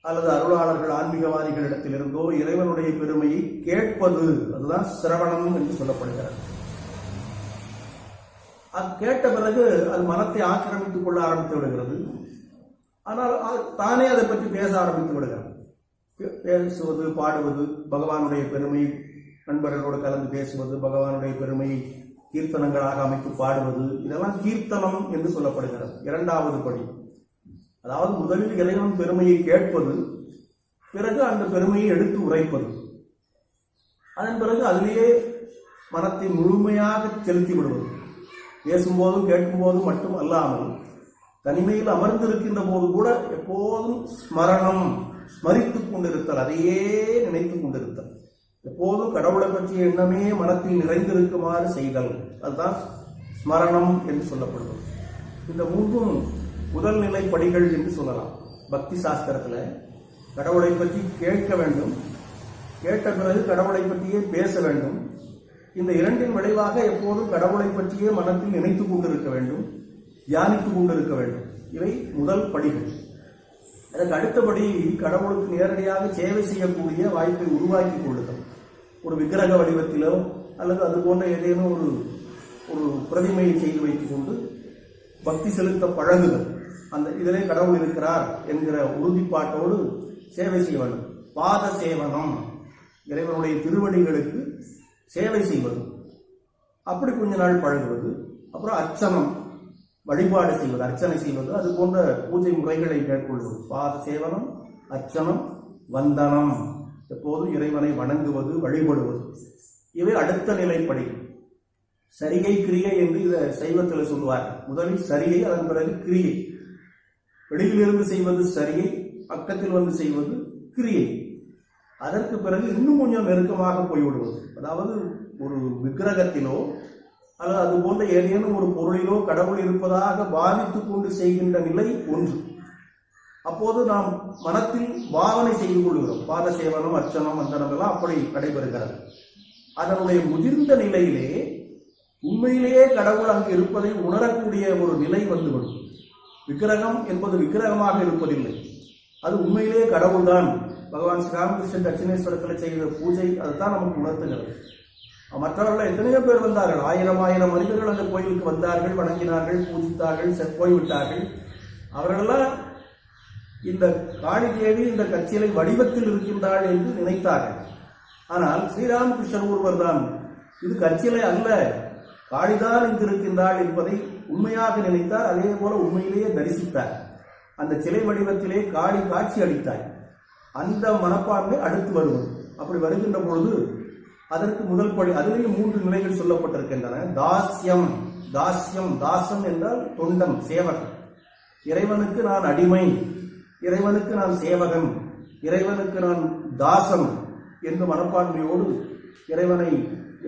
அல்லது அருளாளர்கள் ஆன்மீகவாதிகளிடத்திலிருந்தோ இறைவனுடைய பெருமையை கேட்பது, அதுதான் சிரவணம் என்று சொல்லப்படுகிறது. அது கேட்ட பிறகு அது மனத்தை ஆக்கிரமித்துக் கொள்ள ஆரம்பித்து விடுகிறது. ஆனால் தானே அதை பற்றி பேச ஆரம்பித்து விடுகிறது. பேசுவது, பாடுவது, பகவானுடைய பெருமை நண்பர்களோடு கலந்து பேசுவது, பகவானுடைய பெருமையை கீர்த்தனங்களாக அமைத்து பாடுவது, இதெல்லாம் கீர்த்தனம் என்று சொல்லப்படுகிறது. 2வது படி. அதாவது முதலில் இறைவன் பெருமையை கேட்பது, பிறகு அந்த பெருமையை எடுத்து உரைப்பது. அதன் பிறகு அதிலேயே மனத்தை முழுமையாக செலுத்தி விடுவது. பேசும்போதும் கேட்கும் போதும் மட்டும் அல்லாமல் தனிமையில் அமர்ந்திருக்கின்ற போது கூட எப்போதும் ஸ்மரணம், ஸ்மரித்துக் கொண்டிருத்தல், அதையே நினைத்துக் கொண்டிருத்தல், எப்போதும் கடவுளை பற்றிய எண்ணமே மனத்தில் நிறைந்திருக்குமாறு செய்தல், அதுதான் ஸ்மரணம் என்று சொல்லப்படுவது. இந்த 3ம் முதல் நிலை படிகள் என்று சொல்லலாம். பக்தி சாஸ்திரத்தில் கடவுளை பற்றி கேட்க வேண்டும், கேட்ட பிறகு கடவுளை பற்றியே பேச வேண்டும். இந்த 2ன் விளைவாக எப்போதும் கடவுளை பற்றியே மனத்தில் நினைத்துக் கொண்டிருக்க வேண்டும், தியானித்துக் கொண்டிருக்க வேண்டும். இவை முதல் படிகள். அதற்கு அடுத்தபடி கடவுளுக்கு நேரடியாக சேவை செய்யக்கூடிய வாய்ப்பை உருவாக்கி கொள்ளுதல். ஒரு விக்கிரக வடிவத்திலோ அல்லது அது போன்ற ஏதேனும் ஒரு பிரதிமையை செய்து வைத்துக் கொண்டு பக்தி செலுத்த பழகுதல். அந்த இதிலே கடவுள் இருக்கிறார் என்கிற உறுதிப்பாட்டோடு சேவை செய்ய வேண்டும். பாத சேவனம், இறைவனுடைய திருவடிகளுக்கு சேவை செய்வது, அப்படி கொஞ்ச நாள் பழகுவது. அப்புறம் அர்ச்சனம், வழிபாடு செய்வது, அர்ச்சனை செய்வது, அது போன்ற பூஜை முறைகளை மேற்கொள்வது. பாத சேவனம், அர்ச்சனம், வந்தனம், எப்போதும் இறைவனை வணங்குவது, வழிபடுவது. இவை அடுத்த நிலைப்படி. சரிகை கிரியை என்று இதை சைவத்தில் சொல்லுவார். முதலில் சரிகை, அதன் பிறகு கிரியை. வெளியிலிருந்து செய்வது சரிகை, பக்கத்தில் வந்து செய்வது கிரியை. அதற்கு பிறகு இன்னும் கொஞ்சம் நெருக்கமாக போய்விடுவது. அதாவது ஒரு விக்கிரகத்திலோ அல்லது அது போன்ற ஏதேனும் ஒரு பொருளிலோ கடவுள் இருப்பதாக பாவித்துக் கொண்டு செய்கின்ற நிலை ஒன்று. அப்போது நாம் மனத்தில் பாவனை செய்து கொள்கிறோம். பாத சேவனம், அர்ச்சனம், வந்தனம் எல்லாம் அப்படி நடைபெறுகிறது. அதனுடைய முதிர்ந்த நிலையிலே உண்மையிலேயே கடவுள் அங்கு இருப்பதை உணரக்கூடிய ஒரு நிலை வந்துவிடும். விக்கிரகம் என்பது விக்கிரகமாக இருப்பதில்லை, அது உண்மையிலேயே கடவுள்தான். பகவான் ஸ்ரீராமகிருஷ்ணன் தட்சிணேஸ்வரத்தில் செய்கிற பூஜை அதுதான் நமக்கு உணர்த்துகிறது. மற்றவர்கள் எத்தனையோ பேர் வந்தார்கள், ஆயிரம் மனிதர்கள் அந்த கோயிலுக்கு வந்தார்கள், வணங்கினார்கள், பூஜித்தார்கள், போய்விட்டார்கள். அவர்களெல்லாம் இந்த காளி தேவி இந்த கச்சிலை வடிவத்தில் இருக்கின்றாள் என்று நினைத்தார்கள். ஆனால் ஸ்ரீராமகிருஷ்ணன் ஒருவர் தான் இது கச்சிலை அல்ல, காளிதான் இங்கு இருக்கின்றாள் என்பதை உண்மையாக நினைத்தார். அதே போல உண்மையிலேயே தரிசித்தார். அந்த சிலை வடிவத்திலே காளி காட்சி அளித்தார். அந்த மனப்பான்மை அடுத்து வருவது. அப்படி வருகின்ற பொழுது அதற்கு முதல் படி, அதிலேயே 3 நிலைகள் சொல்லப்பட்டிருக்கின்றன. தாஸ்யம், தாஸ்யம். தாசன் என்றால் தொண்டன், சேவகன். இறைவனுக்கு நான் அடிமை, இறைவனுக்கு நான் சேவகன், இறைவனுக்கு நான் தாசன் என்ற மனப்பான்மையோடு இறைவனை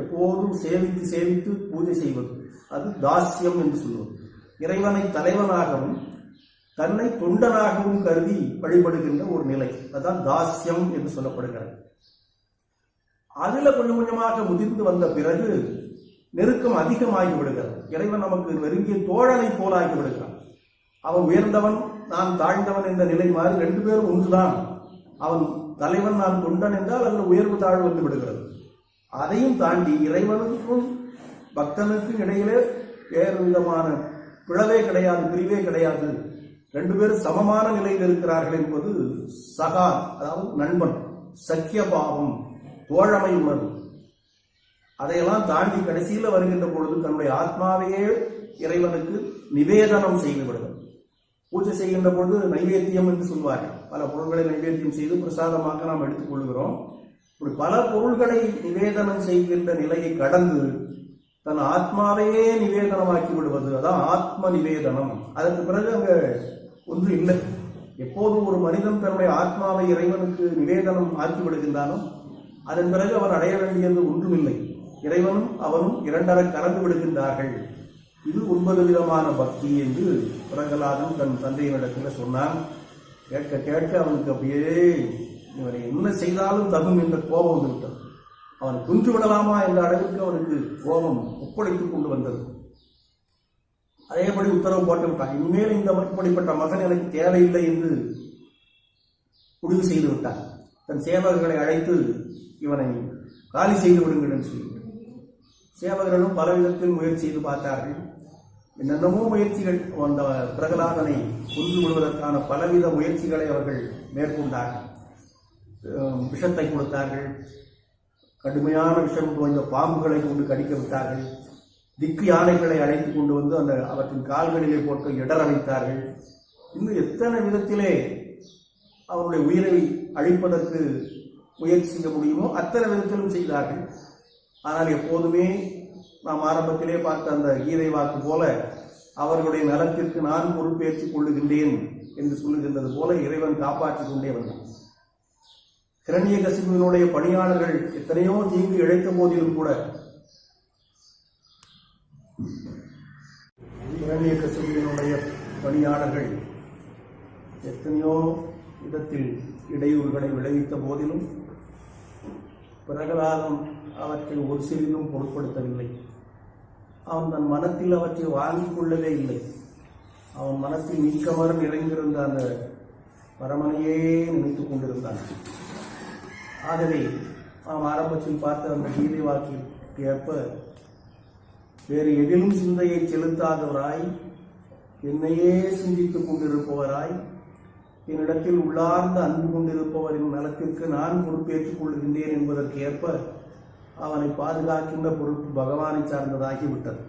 எப்போதும் சேவித்து சேவித்து பூஜை செய்வது, அது தாஸ்யம் என்று சொல்வது. இறைவனை தலைவனாகவும் தன்னை தொண்டனாகவும் கருதி வழிபடுகின்ற ஒரு நிலை, அதுதான் தாஸ்யம் என்று சொல்லப்படுகிறது. அதுல கொஞ்சம் கொஞ்சமாக முதிர்ந்து வந்த பிறகு நெருக்கம் அதிகமாகி விடுகிறது. இறைவன் நமக்கு நெருங்கிய தோழனை போலாகி விடுகிறான். அவன் உயர்ந்தவன், நான் தாழ்ந்தவன் என்ற நிலை மாறி ரெண்டு பேரும் ஒன்றுதான். அவன் தலைவன், நான் தொண்டன் என்றால் அதில் உயர்வு தாழ்வு வந்து விடுகிறது. அதையும் தாண்டி இறைவனுக்கும் பக்தனுக்கும் இடையிலே வேறு விதமான பிளவே கிடையாது, பிரிவே கிடையாது. ரெண்டு பேரும் சமமான நிலையில் இருக்கிறார்கள் என்பது சகா, அதாவது நண்பன், சக்கிய பாவம், தோழமை உணர்வு. அதையெல்லாம் தாண்டி கடைசியில் வருகின்ற பொழுது தன்னுடைய ஆத்மாவையே இறைவனுக்கு நிவேதனம் செய்து விடுகிறது. பூஜை செய்கின்ற பொழுது நைவேத்தியம் என்று சொல்வார்கள். பல பொருள்களை நைவேத்தியம் செய்து பிரசாதமாக நாம் எடுத்துக் கொள்கிறோம். இப்படி பல பொருள்களை நிவேதனம் செய்கின்ற நிலையை கடந்து தன் ஆத்மாவையே நிவேதனமாக்கி விடுவது, அதான் ஆத்ம நிவேதனம். அதற்கு பிறகு அங்க ஒன்று இல்லை. எப்போதும் ஒரு மனிதன் தன்னுடைய ஆத்மாவை இறைவனுக்கு நிவேதனம் ஆக்கி விடுகின்றானோ அதன் பிறகு அவன் அடைய வேண்டியது ஒன்றுமில்லை. இறைவனும் அவனும் இரண்டரை கலந்து விடுகின்றார்கள். இது 9 விதமான பக்தி என்று பிரகலாதன் தன் தந்தையினிடத்தில் சொன்னான். கேட்க கேட்க அவனுக்கு அப்படியே இவனை என்ன செய்தாலும் தகும் என்ற கோபம் வந்துவிட்டது. அவனை கொன்று விடலாமா என்ற அளவிற்கு அவனுக்கு கோபம் ஒப்படைத்துக் கொண்டு வந்தது. அதேபடி உத்தரவு போட்டு விட்டான். இனிமேல் இந்த இப்படிப்பட்ட மகன் எனக்கு தேவையில்லை என்று முடிவு செய்து விட்டான். தன் சேவகர்களை அழைத்து இவனை காலி செய்து விடுங்கள் என்று சொல்லிவிட்டான். சேவகர்களும் பல விதத்தில் முயற்சி செய்து பார்த்தார்கள். என்னென்னமோ முயற்சிகள், அந்த பிரகலாதனை கொன்று விடுவதற்கான பலவித முயற்சிகளை அவர்கள் மேற்கொண்டார்கள். விஷத்தை கொடுத்தார்கள், கடுமையான விஷம் தோய்ந்த பாம்புகளை கொண்டு கடிக்க விட்டார்கள், திக்கு யானைகளை அழைத்து கொண்டு வந்து அந்த அவற்றின் கால்களிலே போட்டு இடர வைத்தார்கள். இன்னும் எத்தனை விதத்திலே அவருடைய உயிரை அழிப்பதற்கு முயற்சி செய்ய முடியுமோ அத்தனை விதத்திலும் செய்தார்கள். ஆனால் எப்போதுமே நாம் ஆரம்பத்திலே பார்த்த அந்த கீதை வாக்கு போல அவர்களுடைய நலத்திற்கு நான் பொறுப்பேற்றுக் கொள்ளுகின்றேன் என்று சொல்லுகின்றது போல இறைவன் காப்பாற்றிக் கொண்டே வந்தான். ஹிரண்யகசிபுவினுடைய பணியாளர்கள் எத்தனையோ தீங்கு இழைத்த போதிலும் கூட ஹிரண்யகசிபுவினுடைய பணியாளர்கள் எத்தனையோ விதத்தில் இடையூறுகளை விளைவித்த போதிலும் பிரகலாதன் அவற்றை ஒரு சிறிதும் பொருட்படுத்தவில்லை. அவன் தன் மனத்தில் அவற்றை வாங்கிக் கொள்ளவே இல்லை. அவன் மனத்தில் நீக்கமர நிறைந்திருந்த அந்த பரமனையே நினைத்துக் கொண்டிருந்தான். ஆகவே நாம் ஆரம்பத்தில் பார்த்த அந்த கீதை வாக்கிற்கு ஏற்ப வேறு எதிலும் சிந்தையை செலுத்தாதவராய், என்னையே சிந்தித்துக் கொண்டிருப்பவராய், என்னிடத்தில் உள்ளார்ந்த அன்பு கொண்டிருப்பவரின் நலத்திற்கு நான் பொறுப்பேற்றுக் கொள்கின்றேன் என்பதற்கு ஏற்ப அவனை பாதுகாக்கின்ற பொறுப்பு பகவானை சார்ந்ததாகிவிட்டது.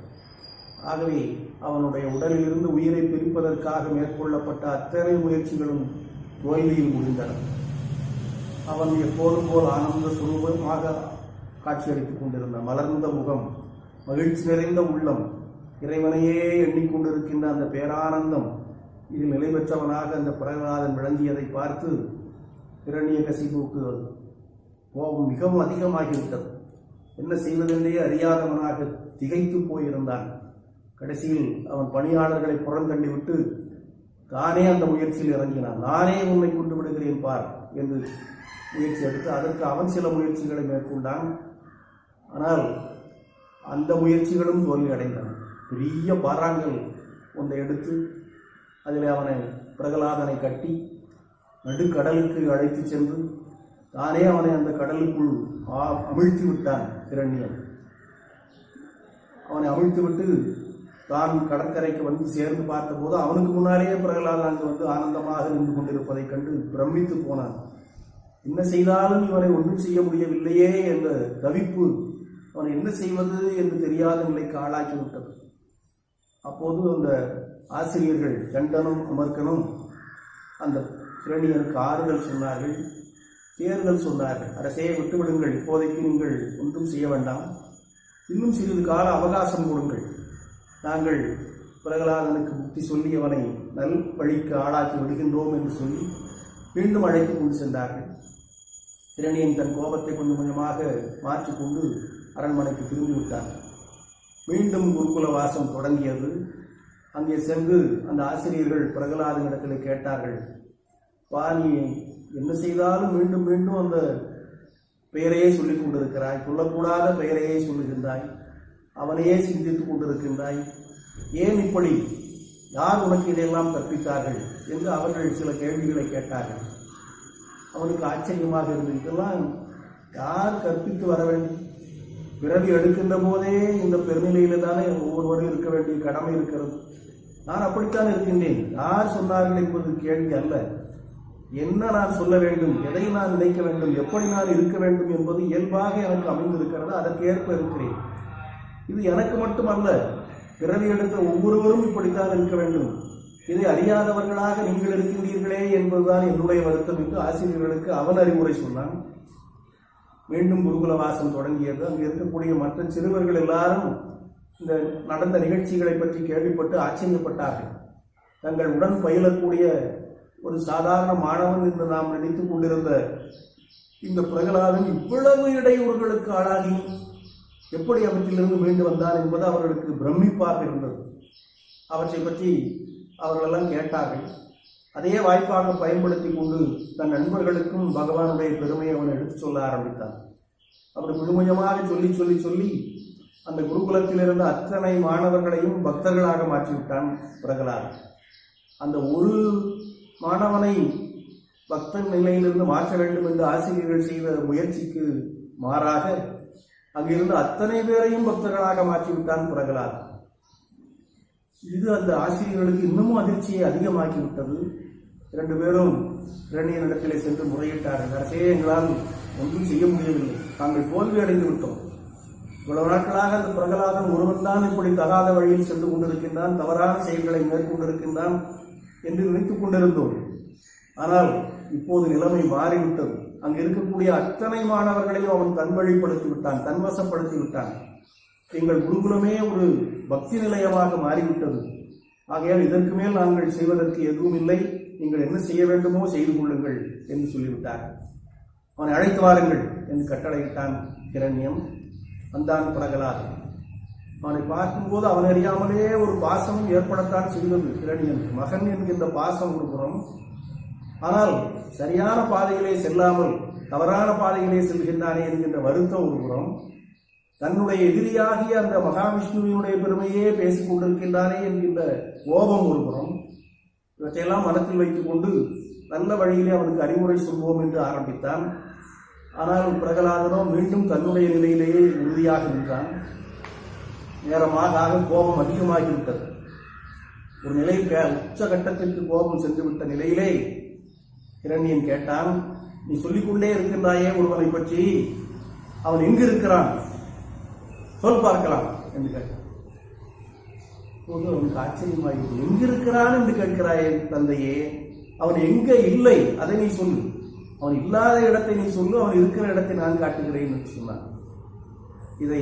ஆகவே அவனுடைய உடலிலிருந்து உயிரை பிரிப்பதற்காக மேற்கொள்ளப்பட்ட அத்தனை முயற்சிகளும் தோல்வியில் முடிந்தன. அவன் எப்போதும் போல் ஆனந்த சுரூபமாக காட்சியளித்துக் கொண்டிருந்தான். மலர்ந்த முகம், மகிழ்ச்சி நிறைந்த உள்ளம், இறைவனையே எண்ணிக்கொண்டிருக்கின்ற அந்த பேரானந்தம், இதில் நிலை பெற்றவனாக அந்த பிரகலாதன் விளங்கியதை பார்த்து ஹிரண்யகசிபுவுக்கு கோபம் மிகவும் அதிகமாகிவிட்டது. என்ன செய்வதென்றே அறியாதவனாக திகைத்து போயிருந்தான். கடைசியில் அவன் பணியாளர்களை புறந்தள்ளிவிட்டு தானே அந்த முயற்சியில் இறங்கினான். நானே உன்னை கொண்டு விடுகிறேன் பார் என்று முயற்சி எடுத்து அதற்கு அவன் சில முயற்சிகளை மேற்கொண்டான். ஆனால் அந்த முயற்சிகளும் தோல்வி அடைந்தன. பெரிய பாறாங்கல் ஒன்றை எடுத்து அதில் அவனை பிரகலாதனை கட்டி நடுக்கடலுக்கு அழைத்து சென்று தானே அவனை அந்த கடலுக்குள் அமிழ்த்தி விட்டான் ஹிரண்யன். அவனை அமிழ்த்துவிட்டு தான் கடற்கரைக்கு வந்து சேர்ந்து பார்த்தபோது அவனுக்கு முன்னாலேயே பிரகலாதன் அங்கு வந்து ஆனந்தமாக நின்று கொண்டிருப்பதைக் கண்டு பிரமித்து போனான். என்ன செய்தாலும் இவனை ஒன்றும் செய்ய முடியவில்லையே என்ற தவிப்பு அவனை என்ன செய்வது என்று தெரியாத நிலைக்கு ஆளாக்கிவிட்டது. அப்போது அந்த ஆசிரியர்கள் சண்டனும் அமர்க்கனும் அந்த ஹிரண்யனுக்கு ஆறுதல் சொன்னார்கள், தேர்தல் சொன்னார்கள். அரசையை விட்டுவிடுங்கள், இப்போதைக்கு நீங்கள் ஒன்றும் செய்ய வேண்டாம், இன்னும் சிறிது கால அவகாசம் கொடுங்கள், நாங்கள் பிரகலாதனுக்கு புத்தி சொல்லி அவனை நல் வழிக்கு ஆளாக்கி விடுகின்றோம் என்று சொல்லி மீண்டும் அழைத்து கொண்டு சென்றார்கள். இரணியன் தன் கோபத்தை கொஞ்சம் கொஞ்சமாக மாற்றிக்கொண்டு அரண்மனைக்கு திரும்பிவிட்டான். மீண்டும் குருகுல வாசம் தொடங்கியது. அங்கே சென்று அந்த ஆசிரியர்கள் பிரகலாதனிடத்தில் கேட்டார்கள், நீ என்ன செய்தாலும் மீண்டும் மீண்டும் அந்த பெயரையே சொல்லிக் கொண்டிருக்கிறாய், சொல்லக்கூடாத பெயரையே சொல்லுகின்றாய், அவனையே சிந்தித்துக் கொண்டிருக்கின்றாய், ஏன் இப்படி, யார் உனக்கு இதையெல்லாம் கற்பித்தார்கள் என்று அவர்கள் சில கேள்விகளை கேட்டார்கள். அவனுக்கு ஆச்சரியமாக இருந்தது. இதெல்லாம் யார் கற்பித்து வர வேண்டும்? பிறவி எடுக்கின்ற போதே இந்த பெருநிலையில தானே ஒவ்வொருவரும் இருக்க வேண்டிய கடமை இருக்கிறது. நான் அப்படித்தான் இருக்கின்றேன். யார் சொன்னார்கள் என்பது கேள்வி அல்ல. என்ன நான் சொல்ல வேண்டும், எதை நான் நினைக்க வேண்டும், எப்படி நான் இருக்க வேண்டும் என்பது இயல்பாக எனக்கு அமைந்திருக்கிறது. அதற்கு ஏற்ப இருக்கிறேன். இது எனக்கு மட்டுமல்ல, பிறவி எடுத்த ஒவ்வொருவரும் இப்படித்தான் இருக்க வேண்டும். இதை அறியாதவர்களாக நீங்கள் இருக்கின்றீர்களே என்பதுதான் என்னுடைய வருத்தம் என்று ஆசிரியர்களுக்கு அவன் அறிவுரை சொன்னான். மீண்டும் குருகுல வாசம் தொடங்கியது. அங்கு இருக்கக்கூடிய மற்ற சிறுவர்கள் எல்லாரும் இந்த நடந்த நிகழ்ச்சிகளை பற்றி கேள்விப்பட்டு ஆச்சரியப்பட்டார்கள். தங்கள் உடன் பயிலக்கூடிய ஒரு சாதாரண மாணவன் என்று நாம் நினைத்துக் கொண்டிருந்த இந்த பிரகலாதன் இவ்வளவு இடையூறுகளுக்கு ஆளாகி எப்படி அவற்றிலிருந்து மீண்டு வந்தான் என்பது அவர்களுக்கு பிரமிப்பாக இருந்தது. அவற்றை பற்றி அவர்களெல்லாம் கேட்டார்கள். அதே வாய்ப்பாக பயன்படுத்தி கொண்டு தன் நண்பர்களுக்கும் பகவானுடைய பெருமையை அவன் எடுத்துச் சொல்ல ஆரம்பித்தான். அப்படி முழுமையமாக சொல்லி சொல்லி சொல்லி அந்த குருகுலத்தில் இருந்த அத்தனை மாணவர்களையும் பக்தர்களாக மாற்றிவிட்டான் பிரகலாதன். அந்த ஒரு மாணவனை பக்தன் நிலையிலிருந்து மாற்ற வேண்டும் என்று ஆசிரியர்கள் செய்த முயற்சிக்கு மாறாக அங்கிருந்த அத்தனை பேரையும் பக்தர்களாக மாற்றிவிட்டான் பிரகலாதன். இது அந்த ஆசிரியர்களுக்கு இன்னமும் அதிர்ச்சியை அதிகமாக்கிவிட்டது. 2 பேரும் இரணியனிடத்திலே சென்று முறையிட்டார்கள். அரசே, எங்களால் ஒன்றும் செய்ய முடியவில்லை, நாங்கள் தோல்வி அடைந்து விட்டோம். இவ்வளவு நாட்களாக அந்த பிரகலாதன் ஒருவன் தான் இப்படி தகாத வழியில் சென்று கொண்டிருக்கின்றான், தவறான செயல்களை மேற்கொண்டிருக்கின்றான் என்று நினைத்துக் கொண்டிருந்தோம். ஆனால் இப்போது நிலைமை மாறிவிட்டது. அங்கு இருக்கக்கூடிய அத்தனை மாணவர்களையும் அவன் தன்வழிப்படுத்தி விட்டான், தன்வசப்படுத்தி விட்டான். எங்கள் குருகுலமே ஒரு பக்தி நிலையமாக மாறிவிட்டது. ஆகையால் இதற்கு மேல் நாங்கள் செய்வதற்கு எதுவும் இல்லை, நீங்கள் என்ன செய்ய வேண்டுமோ செய்து கொள்ளுங்கள் என்று சொல்லிவிட்டார். அவனை அழைத்து வாருங்கள் என்று கட்டளையிட்டான் இரண்யம். வந்தான் பிரகலாதன். அவனை பார்க்கும்போது அவன் அறியாமலே ஒரு பாசமும் ஏற்படத்தான் செய்தது இரணியன். மகன் என்கின்ற பாசம் ஒரு புறம், ஆனால் சரியான பாதையிலே செல்லாமல் தவறான பாதையிலே செல்கின்றானே என்கின்ற வருத்தம் ஒரு புறம், தன்னுடைய எதிரியாகிய அந்த மகாவிஷ்ணுவினுடைய பெருமையே பேசிக் கொண்டிருக்கின்றானே என்கின்ற கோபம் ஒரு புறம். இவற்றையெல்லாம் மனத்தில் வைத்துக் கொண்டு நல்ல வழியிலே அவனுக்கு அறிவுரை சொல்வோம் என்று ஆரம்பித்தான். ஆனால் பிரகலாதனோ மீண்டும் தன்னுடைய நிலையிலேயே உறுதியாக நின்றான். நேரமாக கோபம் அதிகமாகிவிட்டது. ஒரு நிலை உச்சகட்டத்திற்கு கோபம் சென்றுவிட்ட நிலையிலே இரண்யன் கேட்டான், நீ சொல்லிக்கொண்டே இருக்கின்றாயே ஒருவனை பற்றி, அவன் எங்கு இருக்கிறான் சொல் பார்க்கலாம் என்று கேட்டான். போது அவனுக்கு ஆச்சரியமாகிறது. எங்கிருக்கிறான் என்று கேட்கிறாயே தந்தையே, அவன் எங்க இல்லை அதை நீ சொல்லு, அவன் இல்லாத இடத்தை நீ சொல்லு, அவன் இருக்கிற இடத்தை நான் காட்டுகிறேன் என்று சொன்னான். இதை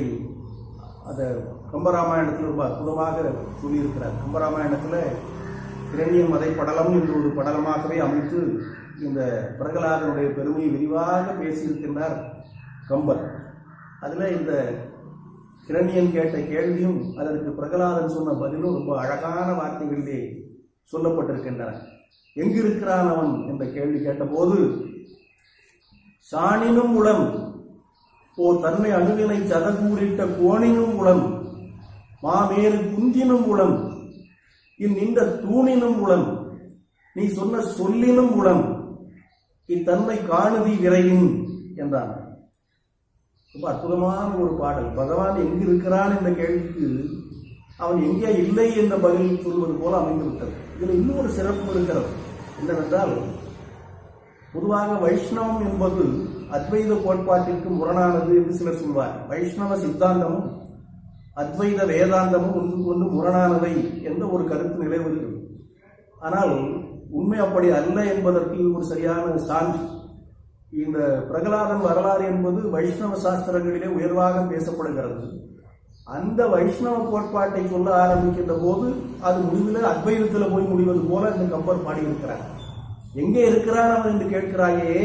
அதை கம்பராமாயணத்தில் ரொம்ப அற்புதமாக சொல்லியிருக்கிறார். கம்பராமாயணத்தில் இரண்யன் மதை படலம் என்று ஒரு படலமாகவே அமைத்து இந்த பிரகலாதனுடைய பெருமையை விரிவாக பேசியிருக்கின்றார் கம்பர். அதில் இந்த இரண்யன் கேட்ட கேள்வியும் அதற்கு பிரகலாதன் சொன்ன பதிலும் ரொம்ப அழகான வார்த்தைகளிலே சொல்லப்பட்டிருக்கின்றன. எங்கிருக்கிறான் அவன் என்ற கேள்வி கேட்டபோது, சாணினும் உளம் ஓர் தன்மை அணுவினை சதகூறிட்ட கோணினும் உளம் மாமேறு குந்தினும் உளம் இந்நின்ற தூணினும் உளம் நீ சொன்ன சொல்லினும் உளம் இத்தன்மை காணுதி விரைவின் என்றான். ரொம்ப அற்புதமான ஒரு பாடல். பகவான் எங்கிருக்கிறான் என்ற கேள்விக்கு அவன் எங்கே இல்லை என்ற பதில் சொல்வது போல அமைந்துவிட்டது. இதில் இன்னும் ஒரு சிறப்பு இருக்கிறது. என்னவென்றால், பொதுவாக வைஷ்ணவம் என்பது அத்வைத கோட்பாட்டிற்கு முரணானது என்று சிலர் சொல்வார். வைஷ்ணவ சித்தாந்தமும் அத்வைத வேதாந்தமும் ஒன்றுக்கு ஒன்று முரணானவை என்ற ஒரு கருத்து நிலவுகிறது. ஆனால் உண்மை அப்படி அல்ல என்பதற்கு இது ஒரு சரியான சான்று. இந்த பிரகலாதன் வரலாறு என்பது வைஷ்ணவ சாஸ்திரங்களிலே உயர்வாக பேசப்படுகிறது. அந்த வைஷ்ணவ கோட்பாட்டை சொல்ல ஆரம்பிக்கின்ற போது அது முடிவில் அத்வைதத்தில் போய் முடிவது போல இந்த கம்பர் பாடியிருக்கிறார். எங்கே இருக்கிறான் அவன் என்று கேட்கிறாயே,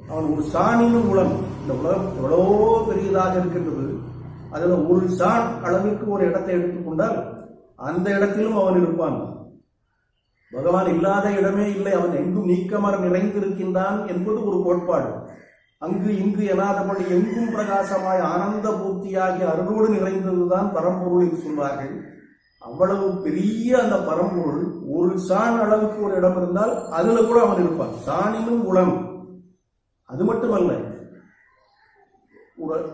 அவன் ஒரு சாணினும் உளம். இந்த உலகம் எவ்வளோ பெரியதாக இருக்கின்றது, அதில் ஒரு சான் அளவிற்கு ஒரு இடத்தை எடுத்துக்கொண்டால் அந்த இடத்திலும் அவன் இருப்பான். பகவான் இல்லாத இடமே இல்லை, அவன் எங்கும் நீக்கமர நிறைந்திருக்கின்றான் என்பது ஒரு கோட்பாடு. அங்கு இங்கு எனாதபடி எங்கும் பிரகாசமாய் ஆனந்த பூர்த்தியாகி அருளோடு நிறைந்ததுதான் பரம்பொருள் என்று சொல்வார்கள். அவ்வளவு பெரிய அந்த பரம்பொருள் ஒரு சான் அளவுக்கு ஒரு இடம் இருந்தால் அதுல கூட அவன் இருப்பான். சாணினும் உளம். அது மட்டுமல்ல,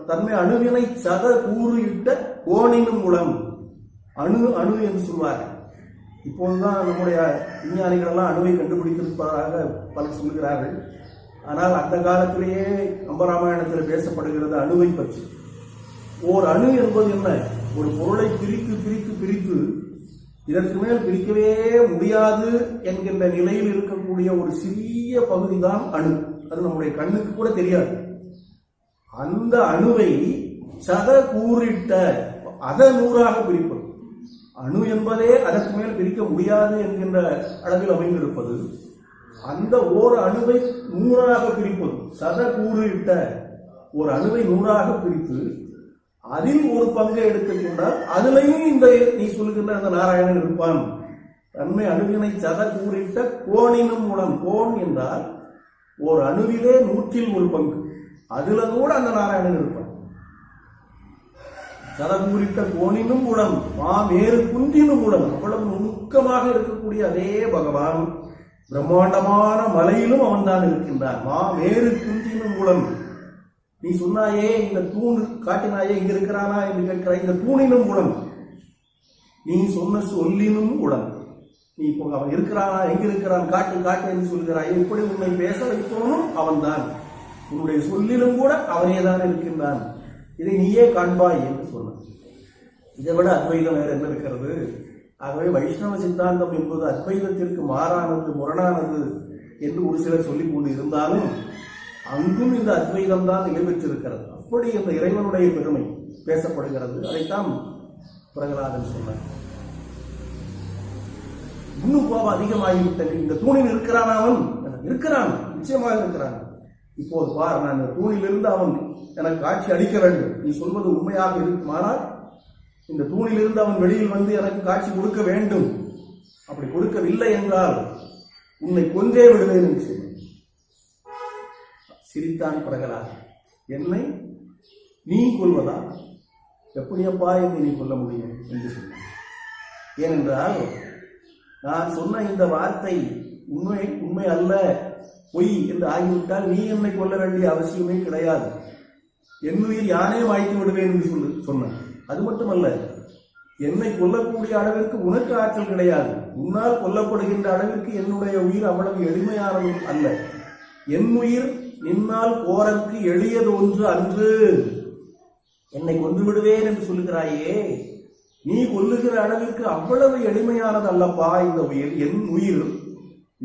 தன்மை அணுவினை சத கூறு இட்ட கோணினும் உளம். அணு அணு என்று சொல்வார்கள். இப்போதுதான் நம்முடைய விஞ்ஞானிகள் எல்லாம் அணுவை கண்டுபிடித்திருப்பதாக பலர் சொல்கிறார்கள். ஆனால் அந்த காலத்திலேயே கம்பராமாயணத்தில் பேசப்படுகிறது அணுவை பற்றி. ஓர் அணு என்பது என்ன? ஒரு பொருளை பிரித்து பிரித்து பிரித்து இதற்கு மேல் பிரிக்கவே முடியாது என்கின்ற நிலையில் இருக்கக்கூடிய ஒரு சிறிய பகுதி தான் அணு. அது நம்முடைய கண்ணுக்கு கூட தெரியாது. அந்த அணுவை சத கூறிட்ட அதை 100ஆக பிரிப்பது. அணு என்பதே அதற்கு மேல் பிரிக்க முடியாது என்கின்ற அளவில் அமைந்திருப்பது. அந்த ஓர் அணுவை 100ஆக பிரிப்பது, சத கூறிட்ட ஒரு அணுவை 100ஆக பிரித்து அதில் ஒரு பங்கை எடுத்துக்கொண்டால் அதுலையும் இந்த நீ சொல்லுகின்ற அந்த நாராயணன் இருப்பான். தன்மை அணுவினை சத கூறிட்ட கோணினும் மூலம். கோன் என்றால் ஒரு அணுவிலே 100ல் ஒரு பங்கு, அதுல கூட அந்த நாராயணன் இருப்பான். சதகூறிட்ட கோணினும் மூலம் மாமேறு குன்றினும் மூலம். அவ்வளவு நுணுக்கமாக இருக்கக்கூடிய அதே பகவான் பிரம்மாண்டமான மலையிலும் அவன் தான் இருக்கின்றான். மாமேறு குன்றினும் மூலம். நீ சொன்னாயே இந்த தூண் காட்டினாயே இங்க இருக்கிறானா என்று கேட்கிறாய். இந்த தூணினும் மூலம். நீ சொன்ன சொல்லினும் மூலம். நீ இப்போ அவன் இருக்கிறானா, எங்க இருக்கிறான், காட்டு காட்டு என்று சொல்கிறாய். இப்படி உன்னை பேச வைப்பவனும் அவன் தான். உன்னுடைய சொல்லிலும் கூட அவனே தான் இருக்கின்றான். இதை நீயே காண்பாய் என்று சொன்னான். இதை விட அத்வைதம் வேற என்ன இருக்கிறது? ஆகவே வைஷ்ணவ சித்தாந்தம் என்பது அத்வைதத்திற்கு மாறானது, முரணானது என்று ஒரு சிலர் சொல்லிக் கொண்டு இருந்தாலும் அங்கும் இந்த அத்வைதம் தான் நிலைபெற்றிருக்கிறது. அப்படி இந்த இறைவனுடைய பெருமை பேசப்படுகிறது. அதைத்தான் பிரகலாதன் சொன்னார். இன்னும் கோபம் அதிகமாகிவிட்டது. இந்த தூணில் இருக்கிறான், அவன் இருக்கிறான், நிச்சயமாக இருக்கிறான். இப்போது பார், நான் இந்த தூணிலிருந்து அவன் எனக்கு காட்சி அளிக்க வேண்டும். நீ சொல்வது உண்மையாக இருக்குமானால் இந்த தூணிலிருந்து அவன் வெளியில் வந்து எனக்கு காட்சி கொடுக்க வேண்டும். அப்படி கொடுக்கவில்லை என்றால் உன்னை கொன்றே விடுவேன் என்று சொன்னான். சிரித்தான் பிரகலாதன். என்னை நீ கொல்வதா? எப்படியப்பா என்று நீ கொல்ல முடியும் என்று சொன்னான். ஏனென்றால் நான் சொன்ன இந்த வார்த்தை உண்மை அல்ல, பொய் என்று ஆகிவிட்டால் நீ என்னை கொல்ல வேண்டிய அவசியமே கிடையாது. என் உயிர் யானே வாய்த்து விடுவேன் என்று சொன்னான். அது மட்டுமல்ல, என்னை கொல்லக்கூடிய அளவிற்கு உனக்கு ஆற்றல் கிடையாது. உன்னால் கொல்லப்படுகின்ற அளவிற்கு என்னுடைய உயிர் அவ்வளவு எளிமையானது அல்ல. என் உயிர் நின்னால் போறற்கு எளியது ஒன்று அன்று. என்னை கொன்று விடுவேன் என்று சொல்லுகிறாயே, நீ கொல்லுகிற அளவிற்கு அவ்வளவு எளிமையானது அல்லப்பா இந்த உயிர். என் உயிர்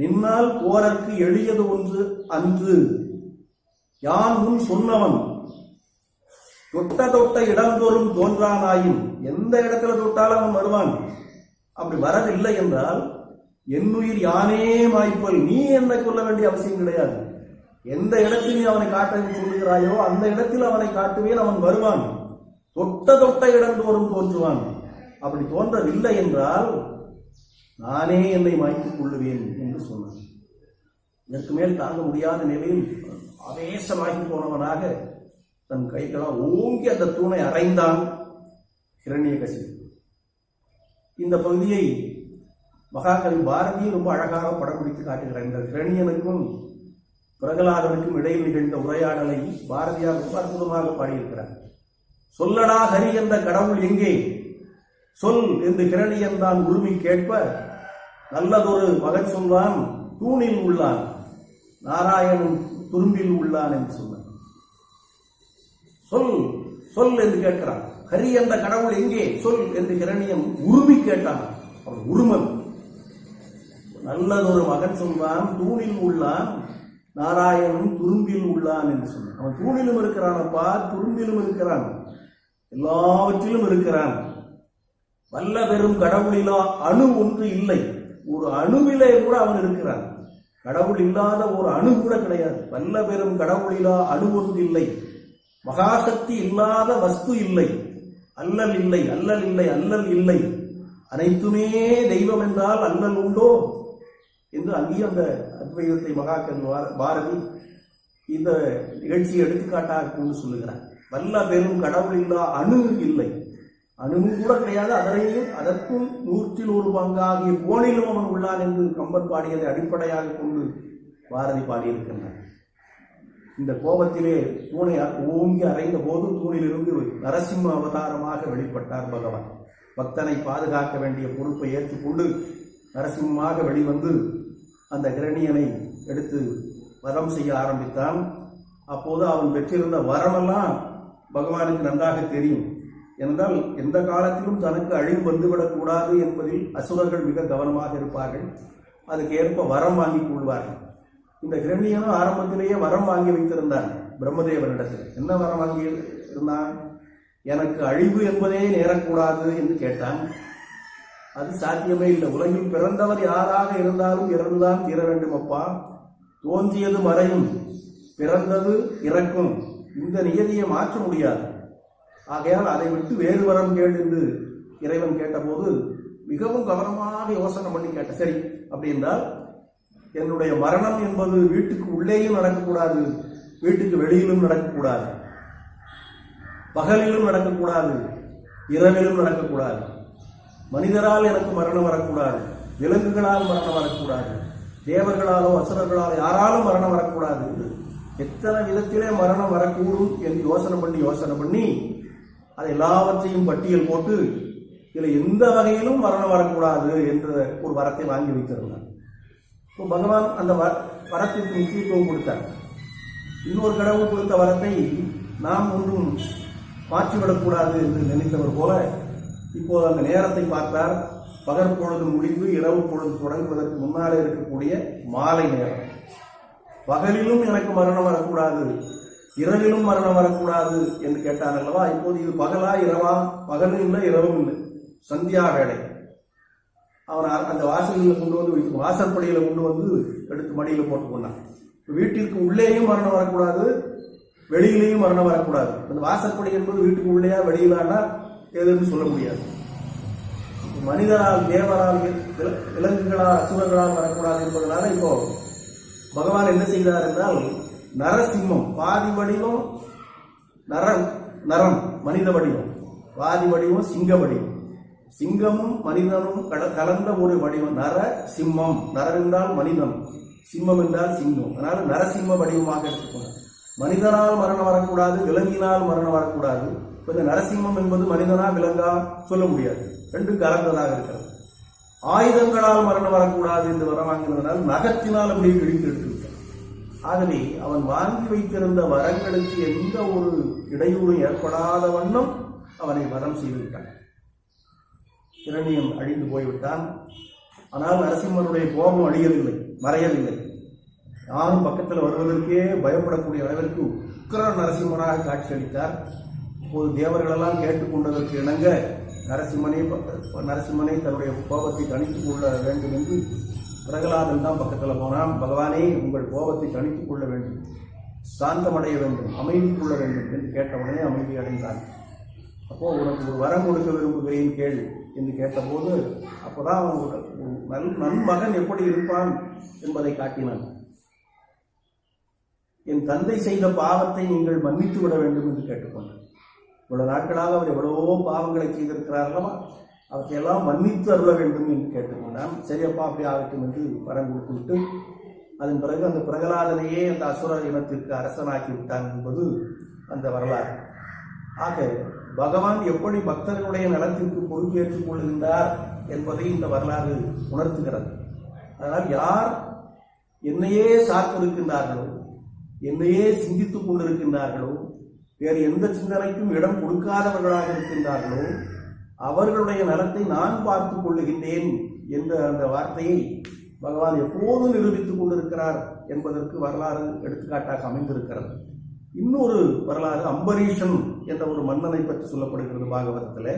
நின்னால் போறற்கு எளியது ஒன்று அன்று. யான் முன் சொன்னவன் தொட்ட தொட்ட இடந்தோறும் தோன்றானாயின். எந்த இடத்துல தொட்டாலும் அவன் வருவான். அப்படி வரவில்லை என்றால் என் உயிர் யானே மாய்ப்பல். நீ என்னை கொல்ல வேண்டிய அவசியம் கிடையாது. எந்த இடத்தில் நீ அவனை காட்ட சொல்லுகிறாயோ அந்த இடத்தில் அவனை காட்டுவேன், அவன் வருவான். தொட்ட தொட்ட இடந்தோறும் தோன்றுவான். அப்படி தோன்றவில்லை என்றால் நானே என்னை மாய்த்துக் கொள்ளுவேன் என்று சொன்னான். இதற்கு மேல் தாங்க முடியாத நிலையில் ஆவேசமாகி போனவனாக தன் கைகளால் ஓங்கி அந்த தூணை அறைந்தான் ஹிரண்யகசிபு. இந்த பகுதியை மகாகவி பாரதி ரொம்ப அழகாக படம் பிடித்து காட்டுகிறார். இந்த ஹிரண்யனுக்கும் பிரகலாதனுக்கும் இடையில் நிகழ்ந்த உரையாடலை பாரதியார் ரொம்ப அற்புதமாக பாடியிருக்கிறார். சொல்லடா ஹரி என்ற கடவுள் எங்கே, சொல் என்று ஹிரணியன் தான் உரிமை கேட்ப, நல்லதொரு மகன் சொல்வான் தூணில் உள்ளான், நாராயணன் துரும்பில் உள்ளான் என்று சொன்னான். சொல் சொல் என்று கேட்கிறான். ஹரி என்ற கடவுள் எங்கே, சொல் என்று ஹிரணியன் உரிமை கேட்டான். அவன் உருமன். நல்லதொரு மகன் சொல்வான் தூணில் உள்ளான், நாராயணன் துரும்பில் உள்ளான் என்று சொன்னான். அவன் தூணிலும் இருக்கிறானப்பா, துரும்பிலும் இருக்கிறான். எல்லாவற்றிலும் இருக்கிறான். வல்ல பெரும் கடவுளிலா அணு ஒன்று இல்லை. ஒரு அணுவிலே கூட அவன் இருக்கிறான். கடவுள் இல்லாத ஒரு அணு கூட கிடையாது. வல்ல பெரும் கடவுளிலா அணு ஒன்று இல்லை. மகாசக்தி இல்லாத வஸ்து இல்லை. அல்லல் இல்லை, அல்லல் இல்லை, அல்லல் இல்லை. அனைத்துமே தெய்வம் என்றால் அல்லல் உண்டோ என்று அங்கேயும் அந்த அத்வைதத்தை மகாகவி பாரதி இந்த நிகழ்ச்சியை எடுத்துக்காட்டாக கொண்டு சொல்லுகிறார். வல்ல பெரும் கடவுள் இல்லா அணு இல்லை. அணுவும் கூட கிடையாது. அதற்கும் 100 பங்காகிய கோணிலும் அவன் உள்ளான் என்று கம்பன் பாடியதை அடிப்படையாக கொண்டு பாரதி பாடியிருக்கின்றார். இந்த கோபத்திலே தூணை ஓங்கி அறைந்த போது தூணிலிருந்து நரசிம்ம அவதாரமாக வெளிப்பட்டார் பகவான். பக்தனை பாதுகாக்க வேண்டிய பொறுப்பை ஏற்றுக்கொண்டு நரசிம்மமாக வெளிவந்து அந்த கிரணியனை எடுத்து வரம் செய்ய ஆரம்பித்தான். அப்போது அவன் பெற்றிருந்த வரமெல்லாம் பகவானுக்கு நன்றாக தெரியும். என்றால் எந்த காலத்திலும் தனக்கு அழிவு வந்துவிடக்கூடாது என்பதில் அசுரர்கள் மிக கவனமாக இருப்பார்கள். அதுக்கு ஏற்ப வரம் வாங்கிக் கொள்வார்கள். இந்த கிரண்யனும் ஆரம்பத்திலேயே வரம் வாங்கி வைத்திருந்தான் பிரம்மதேவனிடத்தில். என்ன வரம் வாங்கி இருந்தான்? எனக்கு அழிவு என்பதே நேரக்கூடாது என்று கேட்டான். அது சாத்தியமே இல்லை. உலகில் பிறந்தவர் யாராக இருந்தாலும் இறந்துதான் தீர வேண்டும் அப்பா. தோன்றியது மறையும், பிறந்தது இறக்கும். இந்த நியதியை மாற்ற முடியாது. ஆகையால் அதை விட்டு வேறு வரம் கேள் என்று இறைவன் கேட்டபோது மிகவும் கவனமாக யோசனை பண்ணி கேட்ட. சரி, அப்படி என்றால் என்னுடைய மரணம் என்பது வீட்டுக்கு உள்ளேயும் நடக்கக்கூடாது, வீட்டுக்கு வெளியிலும் நடக்கக்கூடாது, பகலிலும் நடக்கக்கூடாது, இரவிலும் நடக்கக்கூடாது. மனிதரால் எனக்கு மரணம் வரக்கூடாது, விலங்குகளால் மரணம் வரக்கூடாது, தேவர்களாலோ அசுரர்களாலோ யாராலும் மரணம் வரக்கூடாது. எத்தனை விதத்திலே மரணம் வரக்கூடும் என்று யோசனை பண்ணி அதை எல்லாவற்றையும் பட்டியல் போட்டு இதில் எந்த வகையிலும் மரணம் வரக்கூடாது என்ற ஒரு வரத்தை வாங்கி வைத்திருந்தார். இப்போ பகவான் அந்த வரத்திற்கு முக்கியத்துவம் கொடுத்தார். இன்னொரு கடவுள் கொடுத்த வரத்தை நாம் ஒன்றும் மாற்றிவிடக்கூடாது என்று நினைத்தவர் போல இப்போது அந்த நேரத்தை பார்த்தார். பகற்பொழுது முடிந்து இரவு பொழுது தொடங்குவதற்கு முன்னாலே இருக்கக்கூடிய மாலை நேரம். பகலிலும் எனக்கு மரணம் வரக்கூடாது, இரவிலும் மரணம் வரக்கூடாது என்று கேட்டான் அல்லவா? இப்போது இது பகலா இரவா? பகலும் இல்லை, இரவும் இல்லை, சந்தியா வேளை. அவன் அந்த வாசலில் கொண்டு வந்து வாசற்படியில கொண்டு வந்து எடுத்து மடியில் போட்டு கொண்டான். வீட்டிற்கு உள்ளேயும் மரணம் வரக்கூடாது, வெளியிலேயும் மரணம் வரக்கூடாது. அந்த வாசற்படி என்பது வீட்டுக்கு உள்ளேயா வெளியிலானா எதுன்னு சொல்ல முடியாது. மனிதரால், தேவரால், விலங்குகளால், அசுரங்களால் வரக்கூடாது என்பதனால இப்போ பகவான் என்ன செய்தார் என்றால், நரசிம்மம் பாதி வடிவம், நரம் மனித வடிவம், பாதி வடிவம் சிங்க வடிவம். சிங்கமும் மனிதனும் கலந்த ஒரு வடிவம் நர சிம்மம். நரம் என்றால் மனிதன், சிம்மம் என்றால் சிங்கம். அதனால நரசிம்ம வடிவமாக எடுத்துக்கொண்டார். மனிதனால் மரணம் வரக்கூடாது, விலங்கினால் மரணம் வரக்கூடாது. இந்த நரசிம்மம் என்பது மனிதனா விலங்கா சொல்ல முடியாது, ரெண்டும் கலந்ததாக இருக்கிறது. ஆயுதங்களால் மரணம் வரக்கூடாது என்று வரம் வாங்கினதனால் நகத்தினால் அப்படியே கிழித்து எடுத்துவிட்டார். ஆகவே அவன் வாங்கி வைத்திருந்த வரங்களுக்கு எந்த ஒரு இடையூறும் ஏற்படாத வண்ணம் அவனை வரம் செய்துவிட்டான். இரணியன் அழிந்து போய்விட்டான். ஆனால் நரசிம்மனுடைய கோபம் அழியவில்லை, மறையவில்லை. யாரும் பக்கத்தில் வருவதற்கே பயப்படக்கூடிய அளவிற்கு உக்கிர நரசிம்மனாக காட்சியளித்தார். இப்போது தேவர்களெல்லாம் கேட்டுக்கொண்டதற்கு இணங்க நரசிம்மனை தன்னுடைய கோபத்தை தணித்துக் கொள்ள வேண்டும் என்று பிரகலாதன் தான் பக்கத்தில் போனான். பகவானே, உங்கள் கோபத்தை தணித்துக் கொள்ள வேண்டும், சாந்தமடைய வேண்டும், அமைதி கொள்ள வேண்டும் என்று கேட்டவுடனே அமைதி அடைந்தான். அப்போ உனக்கு ஒரு வரம் கொடுக்க விரும்புகிறேன் கேள் என்று கேட்டபோது அப்போதான் அவன் நன்மகன் எப்படி இருப்பான் என்பதை காட்டினான். என் தந்தை செய்த பாவத்தை நீங்கள் மன்னித்து விட வேண்டும் என்று கேட்டுக்கொண்டான். இவ்வளவு நாட்களாக அவர் எவ்வளவோ பாவங்களை செய்திருக்கிறார்களா, அவற்றையெல்லாம் மன்னித்து அருள வேண்டும் என்று கேட்டுக்கொண்டான். சரியப்பா, அப்படி ஆகட்டும் என்று வரம் கொடுத்து விட்டு அதன் பிறகு அந்த பிரகலாதனையே அந்த அசுர இனத்திற்கு அரசனாக்கி விட்டான் என்பது அந்த வரலாறு. ஆக பகவான் எப்படி பக்தர்களுடைய நலத்திற்கு பொறுப்பேற்றுக் கொள்கின்றார் என்பதை இந்த வரலாறு உணர்த்துகிறது. அதனால் யார் என்னையே சார்ந்திருக்கின்றார்களோ, என்னையே சிந்தித்துக் கொண்டிருக்கின்றார்களோ, வேறு எந்த சிந்தனைக்கும் இடம் கொடுக்காதவர்களாக இருக்கின்றார்களோ, அவர்களுடைய நலத்தை நான் பார்த்துக் கொள்ளுகின்றேன் என்ற அந்த வார்த்தையை பகவான் எப்போதும் நிரூபித்துக் கொண்டிருக்கிறார் என்பதற்கு வரலாறு எடுத்துக்காட்டாக அமைந்திருக்கிறது. இன்னொரு வரலாறு, அம்பரீஷன் என்ற ஒரு மன்னனை பற்றி சொல்லப்படுகிறது பாகவதத்தில்.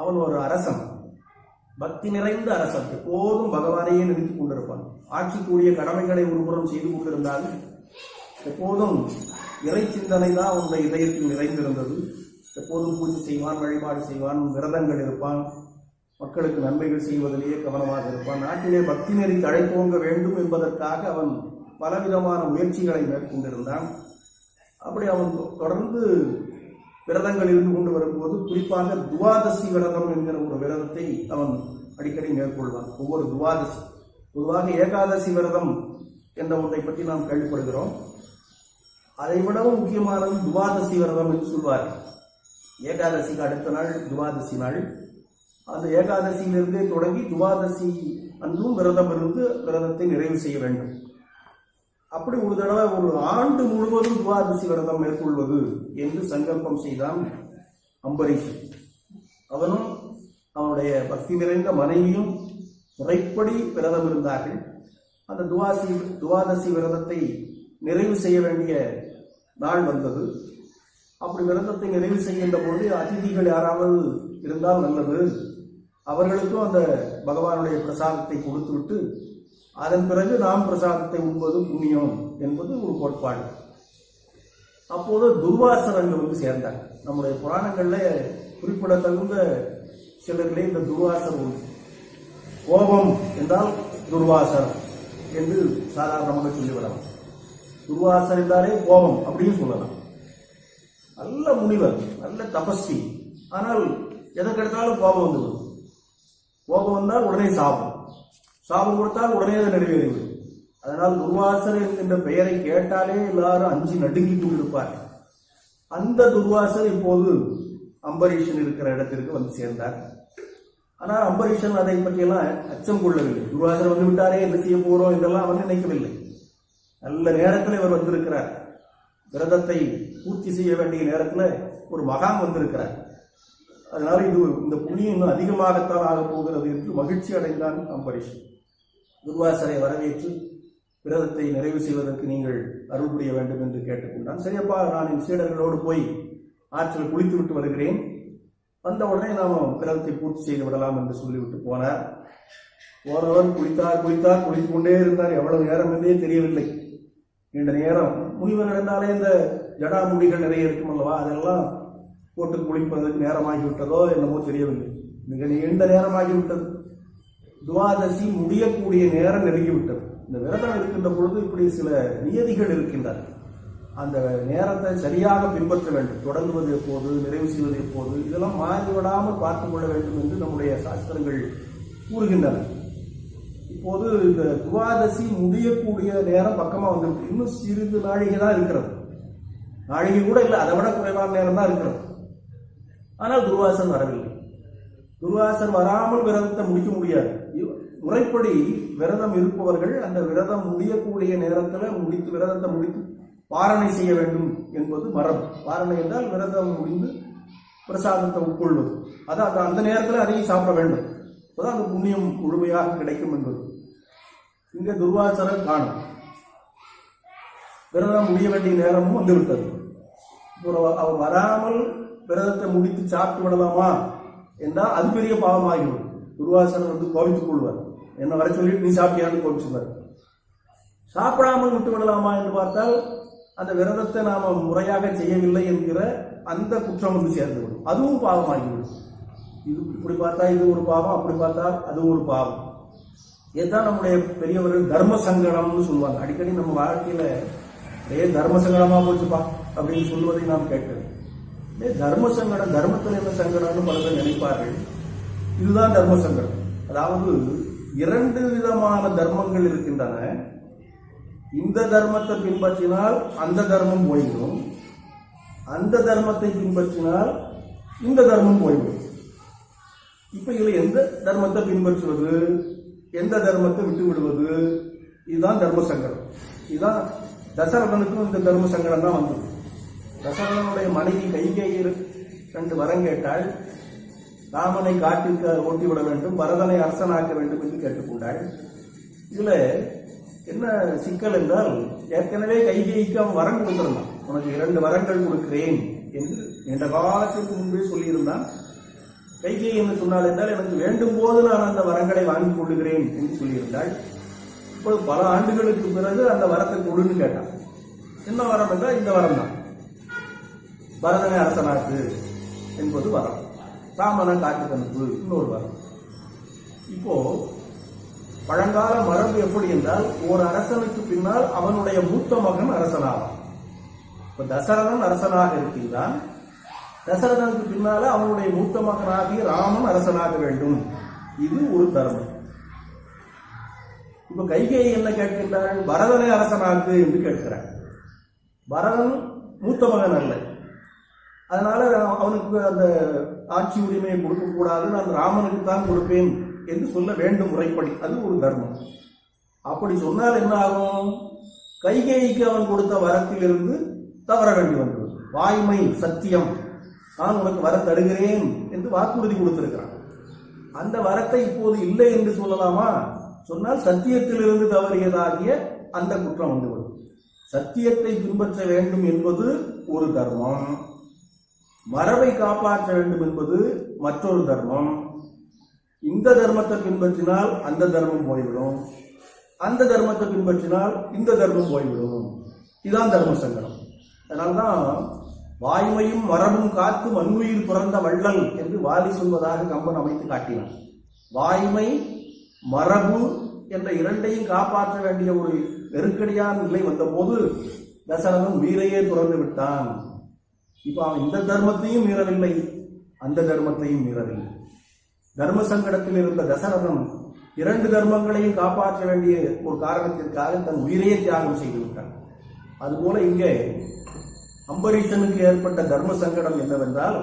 அவன் ஒரு அரசன், பக்தி நிறைந்த அரசன், எப்போதும் பகவானையே நினைத்துக் கொண்டிருப்பான். ஆட்சிக்குரிய கடமைகளை ஒருபுறம் செய்து கொண்டிருந்தால் எப்போதும் இறை சிந்தனை தான் அவனுடைய இதயத்தில் நிறைந்திருந்தது. எப்போதும் பூஜை செய்வான், வழிபாடு செய்வான், விரதங்கள் இருப்பான், மக்களுக்கு நன்மைகள் செய்வதிலேயே கவனமாக இருப்பான். நாட்டிலே பக்தி நெறி தழைத்தோங்க வேண்டும் என்பதற்காக அவன் பலவிதமான முயற்சிகளை மேற்கொண்டிருந்தான். அப்படி அவன் தொடர்ந்து விரதங்கள் இருந்து கொண்டு வரும்போது குறிப்பாக துவாதசி விரதம் என்கிற ஒரு விரதத்தை அவன் அடிக்கடி மேற்கொள்வான். ஒவ்வொரு துவாதசி, பொதுவாக ஏகாதசி விரதம் என்ற ஒன்றை பற்றி நாம் கேள்விப்படுகிறோம். அதை விடவும் முக்கியமானது துவாதசி விரதம் என்று சொல்வார்கள். ஏகாதசிக்கு அடுத்த நாள் துவாதசி நாள். அந்த ஏகாதசியிலிருந்தே தொடங்கி துவாதசி அன்றும் விரதம் இருந்து விரதத்தை நிறைவு செய்ய வேண்டும். அப்படி ஒரு தடவை ஒரு ஆண்டு முழுவதும் துவாதசி விரதம் மேற்கொள்வது என்று சங்கல்பம் செய்தான் அம்பரீஷ். அவனும் அவனுடைய பக்தி நிறைந்த மனைவியும் முறைப்படி விரதம் இருந்தார்கள். அந்த துவாதசி விரதத்தை நிறைவு செய்ய வேண்டிய நாள் வந்தது. அப்படி விரதத்தை நிறைவு செய்கின்ற போது அதிதிகள் யாராவது இருந்தால் நல்லது, அவர்களுக்கும் அந்த பகவானுடைய பிரசாதத்தை கொடுத்துவிட்டு அதன் பிறகு நாம் பிரசாதத்தை உண்பது புண்ணியம் என்பது ஒரு கோட்பாடு. அப்போது துர்வாசர் அங்கு வந்து சேர்ந்தார். நம்முடைய புராணங்கள்ல குறிப்பிடத்தகுந்த சிலர்களே இந்த துர்வாசர் உண்டு. கோபம் என்றால் துர்வாசர் என்று சாதாரணமாக சொல்லிவிடலாம். துர்வாசர் என்றாலே கோபம் அப்படின்னு சொல்லலாம். நல்ல முனிவர், நல்ல தபஸ்வி, ஆனால் எதற்கெடுத்தாலும் கோபம் வந்துவிடும். கோபம் வந்தால் உடனே சாபம், சாபம் கொடுத்தால் உடனே அதை நிறைவேறிவிடும். அதனால் துர்வாசர் என்கின்ற பெயரை கேட்டாலே எல்லாரும் அஞ்சி நடுங்கி கொண்டிருப்பார். அந்த துர்வாசர் இப்போது அம்பரீஷன் இருக்கிற இடத்திற்கு வந்து சேர்ந்தார். ஆனால் அம்பரீஷன் அதை பற்றியெல்லாம் அச்சம் கொள்ளவில்லை. துர்வாசர் வந்து விட்டாரே, என்ன செய்ய போறோம் என்றெல்லாம் அவன் நினைக்கவில்லை. நல்ல நேரத்தில் இவர் வந்திருக்கிறார். விரதத்தை பூர்த்தி செய்ய வேண்டிய நேரத்தில் ஒரு மகான் வந்திருக்கிறார். அதனால இந்த புண்ணியம் இன்னும் அதிகமாகத்தான் ஆகப் போகிறது என்று மகிழ்ச்சி அடைந்தான் அம்பரீஷ். துர்வாசரை வரவேற்று விரதத்தை நிறைவு செய்வதற்கு நீங்கள் அருள் புரிய வேண்டும் என்று கேட்டுக்கொண்டான். சரியப்பா, நான் என் சீடர்களோடு போய் ஆற்றில் குளித்து விட்டு வருகிறேன், வந்த உடனே நாம் விரதத்தை பூர்த்தி செய்து விடலாம் என்று சொல்லிவிட்டு போனார். போனவர் குளித்தார் குளித்துக் கொண்டே இருந்தார். எவ்வளவு நேரம் என்றே தெரியவில்லை. நீண்ட நேரம். முனிவர் என்றாலே இந்த ஜடாமுடிகள் நிறைய இருக்கும் அல்லவா, அதெல்லாம் போட்டு குளிப்பதற்கு நேரமாகிவிட்டதோ என்னமோ தெரியவில்லை. மிக நீண்ட நேரமாகிவிட்டது. துவாதசி முடியக்கூடிய நேரம் நெருங்கிவிட்டது. இந்த விரதம் இருக்கின்ற பொழுது இப்படி சில நியதிகள் இருக்கின்றன. அந்த நேரத்தை சரியாக பின்பற்ற வேண்டும். தொடங்குவது எப்போது, நிறைவு செய்வது எப்போது, இதெல்லாம் மாறிவிடாமல் பார்த்துக் கொள்ள வேண்டும் என்று நம்முடைய சாஸ்திரங்கள் கூறுகின்றன. இப்போது இந்த துவாதசி முடியக்கூடிய நேரம் பக்கமா வந்திருக்கு. இன்னும் சிறிது நாழிகை தான் இருக்கிறது. நாழிகை கூட இல்லை, அதை விட குறைவான நேரம் தான் இருக்கிறது. ஆனால் துர்வாசன் வரவில்லை. துர்வாசன் வராமல் விரதத்தை முடிக்க முடியாது. முறைப்படி விரதம் இருப்பவர்கள் அந்த விரதம் முடியக்கூடிய நேரத்தில் விரதத்தை முடித்து பாரணை செய்ய வேண்டும் என்பது மரபு. பாரணை என்றால் விரதம் முடிந்து பிரசாதத்தை உட்கொள்வது. அதான் அந்த நேரத்தில் அதையும் சாப்பிட வேண்டும். அப்போதான் அந்த புண்ணியம் முழுமையாக கிடைக்கும் என்பது. இங்க துர்வாசனர் காணும். விரதம் முடிய வேண்டிய நேரமும் வந்துவிட்டது. அவர் வராமல் விரதத்தை முடித்து சாப்பிட்டு விடலாமா என்றால் அது பெரிய பாவமாகிவிடும். துர்வாசனர் வந்து கோபித்துக் கொள்வார். என்ன வர சொல்லிட்டு நீ சாப்பிட்டியான்னு கோபிச்சுவார். சாப்பிடாமல் விட்டு விடலாமா என்று பார்த்தால் அந்த விரதத்தை நாம முறையாக செய்யவில்லை என்கிற அந்த குற்றம் வந்து சேர்ந்துவிடும். அதுவும் பாவமாகிவிடும். இது இப்படி பார்த்தா இது ஒரு பாவம், அப்படி பார்த்தா அது ஒரு பாவம். இதுதான் நம்முடைய பெரியவர்கள் தர்ம சங்கடம்னு சொல்லுவாங்க. அடிக்கடி நம்ம வாழ்க்கையில தர்ம சங்கடமா போச்சுப்பா அப்படின்னு சொல்லுவதை நாம் கேட்கிறோம். தர்ம சங்கடம், தர்மத்தில் என்ன சங்கடம்னு பல பேர் நினைப்பார்கள். இதுதான் தர்ம சங்கடம். அதாவது இரண்டு விதமான தர்மங்கள் இருக்கின்றன. இந்த தர்மத்தை பின்பற்றினால் அந்த தர்மம் போய்விடும், அந்த தர்மத்தை பின்பற்றினால் இந்த தர்மம் போய்விடும். இப்ப இதுல எந்த தர்மத்தை பின்பற்றுவது, எந்த தர்மத்தை விட்டு விடுவது, இதுதான் தர்ம சங்கடம். இதுதான் தசரதனுக்கும் இந்த தர்ம சங்கடம் தான் வந்தது. தசரதனுடைய மனைவி கைகேயி 2 வரம் கேட்டாள். ராமனை காட்டிற்கு ஓட்டிவிட வேண்டும், பரதனை அரசனாக்க வேண்டும் என்று கேட்டுக்கொண்டாள். இதுல என்ன சிக்கல் என்றால், ஏற்கனவே கைகேயிக்கு அவன் வரம் கொடுத்திருந்தான். உனக்கு 2 வரங்கள் கொடுக்கிறேன் என்று நீண்ட காலத்திற்கு முன்பே சொல்லியிருந்தான். கைகேயி என்று சொன்னால் என்றால் எனக்கு வேண்டும் போது நான் அந்த வரங்களை வாங்கிக் கொள்ளுகிறேன் என்று சொல்லியிருந்தாள். இப்போது பல ஆண்டுகளுக்கு பிறகு அந்த வரத்தை கொடுன்னு கேட்டான். என்ன வரம் என்றால் இந்த வரம் தான், பரதனை அரசனாக்கு என்பது வரம். ராமனை காட்டுக்கு அனுப்பு இன்னொரு வரம். இப்போ பழங்கால மரபு எப்படி என்றால் ஒரு அரசனுக்கு பின்னால் அவனுடைய மூத்த மகன் அரசனாவான். இப்ப தசரதன் அரசனாக இருக்கின்றான். தசரதனுக்கு பின்னால அவனுடைய மூத்த மகனாகிய ராமன் அரசனாக வேண்டும். இது ஒரு தர்மம். இப்ப கைகேயி என்ன கேட்கின்றாள்? பரதனை அரசனாக்கு என்று கேட்கிறாள். பரதன் மூத்த மகன் அல்ல, அதனால அவனுக்கு அந்த ஆட்சி உரிமையை கொடுக்க கூடாது, நான் ராமனுக்கு தான் கொடுப்பேன் என்று சொல்ல வேண்டும் முறைப்படி. அது ஒரு தர்மம். அப்படி சொன்னால் என்ன ஆகும்? கைகேயிக்கு அவன் கொடுத்த வரத்திலிருந்து தவற வேண்டி வந்தது. வாய்மை சத்தியம், நான் உனக்கு வரம் தருகிறேன் என்று வாக்குறுதி கொடுத்திருக்கிறான். அந்த வரத்தை இப்போது இல்லை என்று சொல்லலாமா? சொன்னால் சத்தியத்திலிருந்து தவறியதாகிய அந்த குற்றம் வந்துவிடும். சத்தியத்தை பின்பற்ற வேண்டும் என்பது ஒரு தர்மம், மரபை காப்பாற்ற வேண்டும் என்பது மற்றொரு தர்மம். இந்த தர்மத்தை பின்பற்றினால் அந்த தர்மம் போய்விடும், அந்த தர்மத்தை பின்பற்றினால் இந்த தர்மம் போய்விடும். இதுதான் தர்ம சங்கடம். அதனால்தான் வாய்மையும் மரபும் காத்து மண்ணுயிர் துறந்த வள்ளல் என்று வாலி சொல்வதாக கம்பன் அமைத்து காட்டினான். வாய்மை மரபு என்ற இரண்டையும் காப்பாற்ற வேண்டிய ஒரு நெருக்கடியான நிலை வந்த போது தசரதன் உயிரையே துறந்து விட்டான். இப்ப அவன் இந்த தர்மத்தையும் மீறவில்லை, அந்த தர்மத்தையும் மீறவில்லை. தர்ம சங்கடத்தில் இருந்த தசரதன் இரண்டு தர்மங்களையும் காப்பாற்ற வேண்டிய ஒரு காரணத்திற்காக தன் உயிரையே தியாகம் செய்து விட்டான். அதுபோல இங்கே அம்பரீஷனுக்கு ஏற்பட்ட தர்ம சங்கடம் என்னவென்றால்,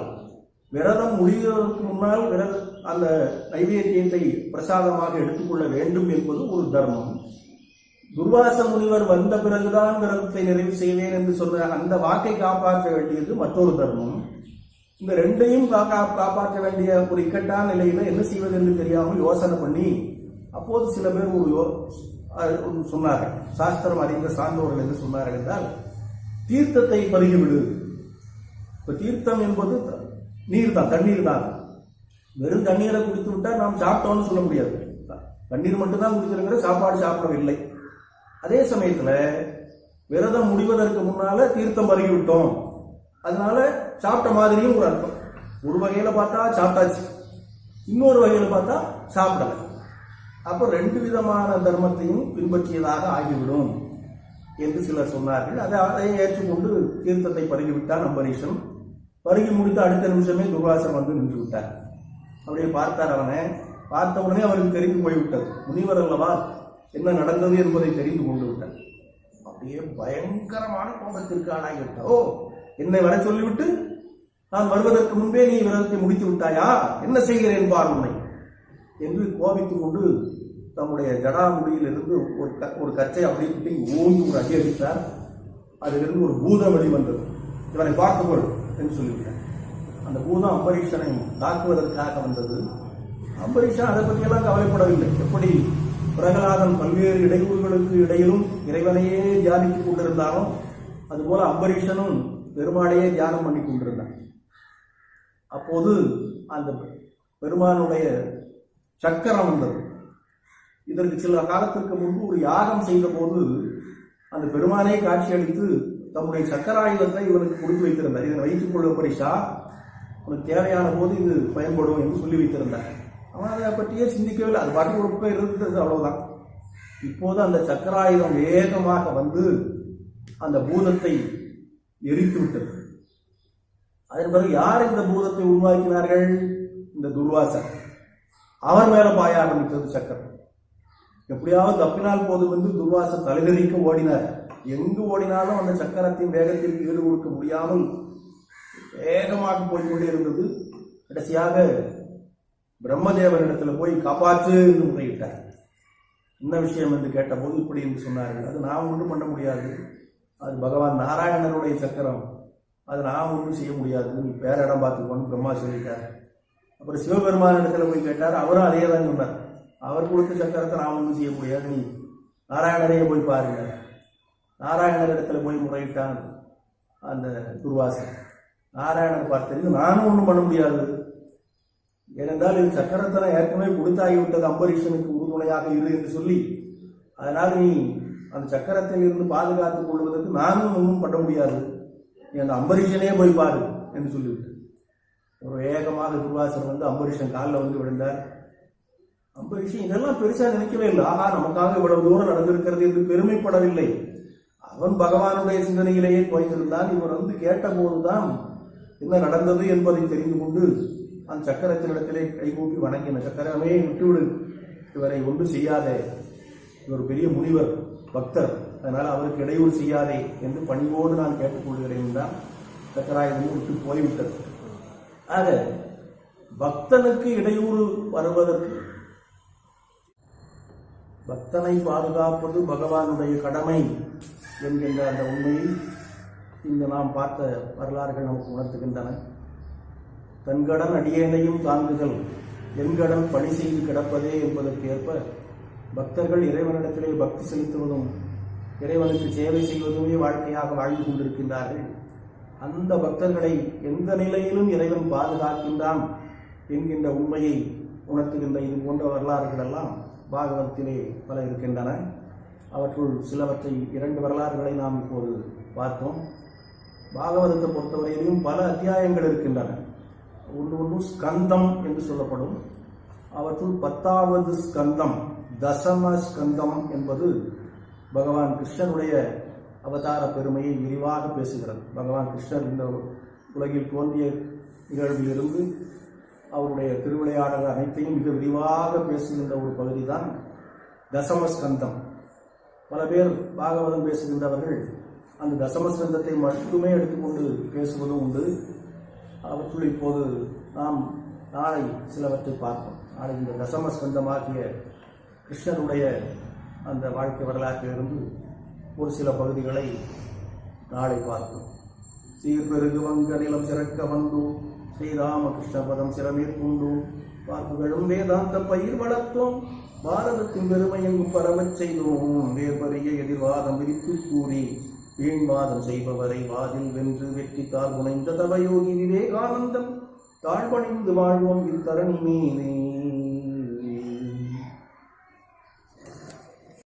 விரதம் முடிவதற்கு முன்னால் அந்த நைவேத்தியத்தை பிரசாதமாக எடுத்துக்கொள்ள வேண்டும் என்பது ஒரு தர்மம். துர்வாச முனிவர் வந்த பிறகுதான் விரதத்தை நிறைவு செய்வேன் என்று சொன்ன அந்த வாக்கை காப்பாற்ற வேண்டியது மற்றொரு தர்மம். இந்த ரெண்டையும் காப்பாற்ற வேண்டிய ஒரு இக்கட்டான நிலையில என்ன செய்வது என்று தெரியாமல் யோசனை பண்ணி, அப்போது சில பேர் ஒரு சொன்னார்கள், சாஸ்திரம் அறிந்த சான்றோர்கள் என்று சொன்னார்கள் என்றால், தீர்த்தத்தை பருகிவிடு. இப்ப தீர்த்தம் என்பது நீர் தான், தண்ணீர் தான். வெறும் தண்ணீரை குடித்து விட்டா நாம் சாப்பிட்டோம்னு சொல்ல முடியாது. தண்ணீர் மட்டும்தான் குடிச்சிருக்கிற, சாப்பாடு சாப்பிடவில்லை. அதே சமயத்துல விரதம் முடிவதற்கு முன்னால தீர்த்தம் பருகி விட்டோம், அதனால சாப்பிட்ட மாதிரியும் ஒரு அர்த்தம். ஒரு வகையில பார்த்தா சாப்பிட்டாச்சு, இன்னொரு வகையில பார்த்தா சாப்பிடல. அப்ப ரெண்டு விதமான தர்மத்தையும் பின்பற்றியதாக ஆகிவிடும் என்று சிலர் சொன்னார்கள். அதை ஏற்றுக்கொண்டு தீர்த்தத்தை பருகிவிட்டான் அம்பரீஷன். பருகி முடித்த அடுத்த நிமிஷமே துர்வாசன் வந்து நின்று விட்டார். அப்படியே பார்த்தார். அவனை பார்த்த உடனே அவருக்கு தெரிந்து போய்விட்டது, முனிவர் அல்லவா, என்ன நடந்தது என்பதை தெரிந்து கொண்டு விட்டார். அப்படியே பயங்கரமான கோபத்திற்கு ஆளாகிவிட்டார். ஓ, என்னை வர சொல்லிவிட்டு நான் வருவதற்கு முன்பே நீ விரதத்தை முடித்து விட்டாயா, என்ன செய்கிறேன் பார் உன்னை என்று கோபித்துக் கொண்டு தம்முடைய ஜடாமுடியிலிருந்து ஒரு கச்சை அப்படியே ஓங்கி ஒரு அடி அடித்தார். அதிலிருந்து ஒரு பூதம் வெளிவந்தது. இவனை பார்த்துக்கொள் என்று சொல்லிவிட்டார். அந்த பூதம் அம்பரீஷனை தாக்குவதற்காக வந்தது. அம்பரீஷன் அதை பற்றியெல்லாம் கவலைப்படவில்லை. எப்படி பிரகலாதன் பல்வேறு இடையூறுகளுக்கு இடையிலும் இறைவனையே தியானித்துக் கொண்டிருந்தாலும் அதுபோல அம்பரீஷனும் பெருமாளையே தியானம் பண்ணி கொண்டிருந்தான். அப்போது அந்த பெருமானுடைய சக்கரம் வந்தது. இதற்கு சில காலத்திற்கு முன்பு ஒரு யாகம் செய்த போது அந்த பெருமானே காட்சியளித்து தம்முடைய சக்கராயுதத்தை இவனுக்கு கொடுத்து வைத்திருந்தார். இதனை வைத்துக் கொள்ள பரிசா, உனக்கு தேவையான போது இது பயன்படும் என்று சொல்லி வைத்திருந்தார். அவன் அதை பற்றியே சிந்திக்கவில்லை, அது பாட்டு கொடுக்க இருந்தது, அவ்வளவுதான். இப்போது அந்த சக்கராயுதம் வேகமாக வந்து அந்த பூதத்தை எரித்து விட்டது. அதன் பிறகு யார் இந்த பூதத்தை உருவாக்கினார்கள்? இந்த துர்வாசர். அவர் மேல பாய ஆரம்பித்தது சக்கரம். எப்படியாவது தப்பினால் போதும் என்று துர்வாசர் தலைதெறிக்க ஓடினார். எங்கு ஓடினாலும் அந்த சக்கரத்தின் வேகத்திற்கு ஈடு கொடுக்க முடியாமல் வேகமாக போய்கொண்டே இருந்தது. கடைசியாக பிரம்மதேவனிடத்தில் போய் காப்பாற்று என்று முறையிட்டார். என்ன விஷயம் என்று கேட்டபோது இப்படி என்று சொன்னார்கள். அது நாம் ஒன்றும் பண்ண முடியாது, அது பகவான் நாராயணனுடைய சக்கரம், அது நாம் ஒன்றும் செய்ய முடியாது, நீ வேற இடம் பார்த்துக்கோன்னு பிரம்மா சொல்லிட்டார். அப்புறம் சிவபெருமானிடத்தில் போய் கேட்டார். அவரும் அதே தான் சொன்னார். அவர் கொடுத்த சக்கரத்தை நாம் ஒன்றும் செய்ய முடியாது, நீ நாராயணனையே போய் பாருங்க. நாராயணனிடத்தில் போய் முறையிட்டான் அந்த துர்வாசன். நாராயணர் பார்த்தது நானும் ஒன்றும் பண்ண முடியாது. ஏனென்றால் இது சக்கரத்தனை ஏற்கனவே கொடுத்தாகிவிட்டது, அம்பரீஷனுக்கு உறுதுணையாக இரு என்று சொல்லி, அதனால் நீ அந்த சக்கரத்தில் இருந்து பாதுகாத்துக் கொள்வதற்கு நானும் ஒன்றும் பண்ண முடியாது, நீ அந்த அம்பரீஷனே போய் பாரு என்று சொல்லிவிட்டு ஒரு வேகமாக துர்வாசர் வந்து அம்பரீஷன் காலில் வந்து விழுந்தார். அம்பரீஷன் இதெல்லாம் பெருசா நினைக்கவே இல்லை. ஆகா, நமக்காக இவ்வளவு தூரம் நடந்திருக்கிறது என்று பெருமைப்படவில்லை. அவன் பகவானுடைய சிந்தனையிலேயே போய்ந்திருந்தான். இவர் வந்து கேட்டபோதுதான் என்ன நடந்தது என்பதை தெரிந்து கொண்டு அந்த சக்கரத்தினிடத்திலே கைகூப்பி வணங்கின. சக்கரமே, விட்டுவிடு, இவரை ஒன்று செய்யாதே, இவர் பெரிய முனிவர், பக்தர், அதனால் அவருக்கு இடையூறு செய்யாதே என்று பணிவோடு நான் கேட்டுக்கொள்கிறேன் என்றால் சக்கராயுதமும் விட்டு போய்விட்டது. ஆக பக்தனுக்கு இடையூறு வருவதற்கு, பக்தனை பாதுகாப்பது பகவானுடைய கடமை என்கின்ற அந்த உண்மையை இந்த நாம் பார்த்த வரலாறுகள் நமக்கு உணர்த்துகின்றன. தன்கடன் அடியேனையும் தாங்குதல் என்கடன் பணி செய்து கிடப்பதே என்பதற்கு ஏற்ப பக்தர்கள் இறைவனிடத்திலே பக்தி செலுத்துவதும் இறைவனுக்கு சேவை செய்வதுமே வாழ்க்கையாக வாழ்ந்து கொண்டிருக்கின்றார்கள். அந்த பக்தர்களை எந்த நிலையிலும் இறைவன் பாதுகாக்கின்றான் என்கின்ற உண்மையை உணர்த்துகின்ற இது போன்ற வரலாறுகள் எல்லாம் பாகவதத்திலே பல இருக்கின்றன. அவற்றுள் சிலவற்றை 2 வரலாறுகளை நாம் இப்போது பார்த்தோம். பாகவதத்தை பொறுத்தவரையிலும் பல அத்தியாயங்கள் இருக்கின்றன. ஒன்று ஸ்கந்தம் என்று சொல்லப்படும். அவற்றுள் 10வது ஸ்கந்தம், தசம ஸ்கந்தம் என்பது பகவான் கிருஷ்ணனுடைய அவதார பெருமையை விரிவாக பேசுகிறது. பகவான் கிருஷ்ணர் இந்த உலகில் தோன்றிய நிகழ்விலிருந்து அவருடைய திருவிளையாடல் அனைத்தையும் மிக விரிவாக பேசுகின்ற ஒரு பகுதி தான் தசமஸ்கந்தம். பல பேர் பாகவதம் பேசுகின்றவர்கள் அந்த தசமஸ்கந்தத்தை மட்டுமே எடுத்துக்கொண்டு பேசுவதும் உண்டு. அவற்றுள் இப்போது நாம் நாளை சிலவற்றை பார்ப்போம். நாளை இந்த தசமஸ்கந்தமாகிய கிருஷ்ணனுடைய அந்த வாழ்க்கை வரலாற்றிலிருந்து ஒரு சில பகுதிகளை நாளை பார்ப்போம். சீர்பெருகு வங்க நிலம் சிறக்க வந்து ஸ்ரீராமகிருஷ்ண பதம் சிறமேற்கொண்டு பார்ப்புகளும் வேதாந்த பயிர் வளர்த்தோம், பாரதத்தின் பெருமை எங்கும் பரவச் செய்தோம், வேர்பரிய எதிர்வாதம் விரித்து கூறி வீண்வாதம் செய்பவரை வாதில் வென்று வெற்றி தார் புனைந்த தவயோகி விவேகானந்தம் தாழ்வணிந்து வாழ்வோம் இத்தரணி மீனே.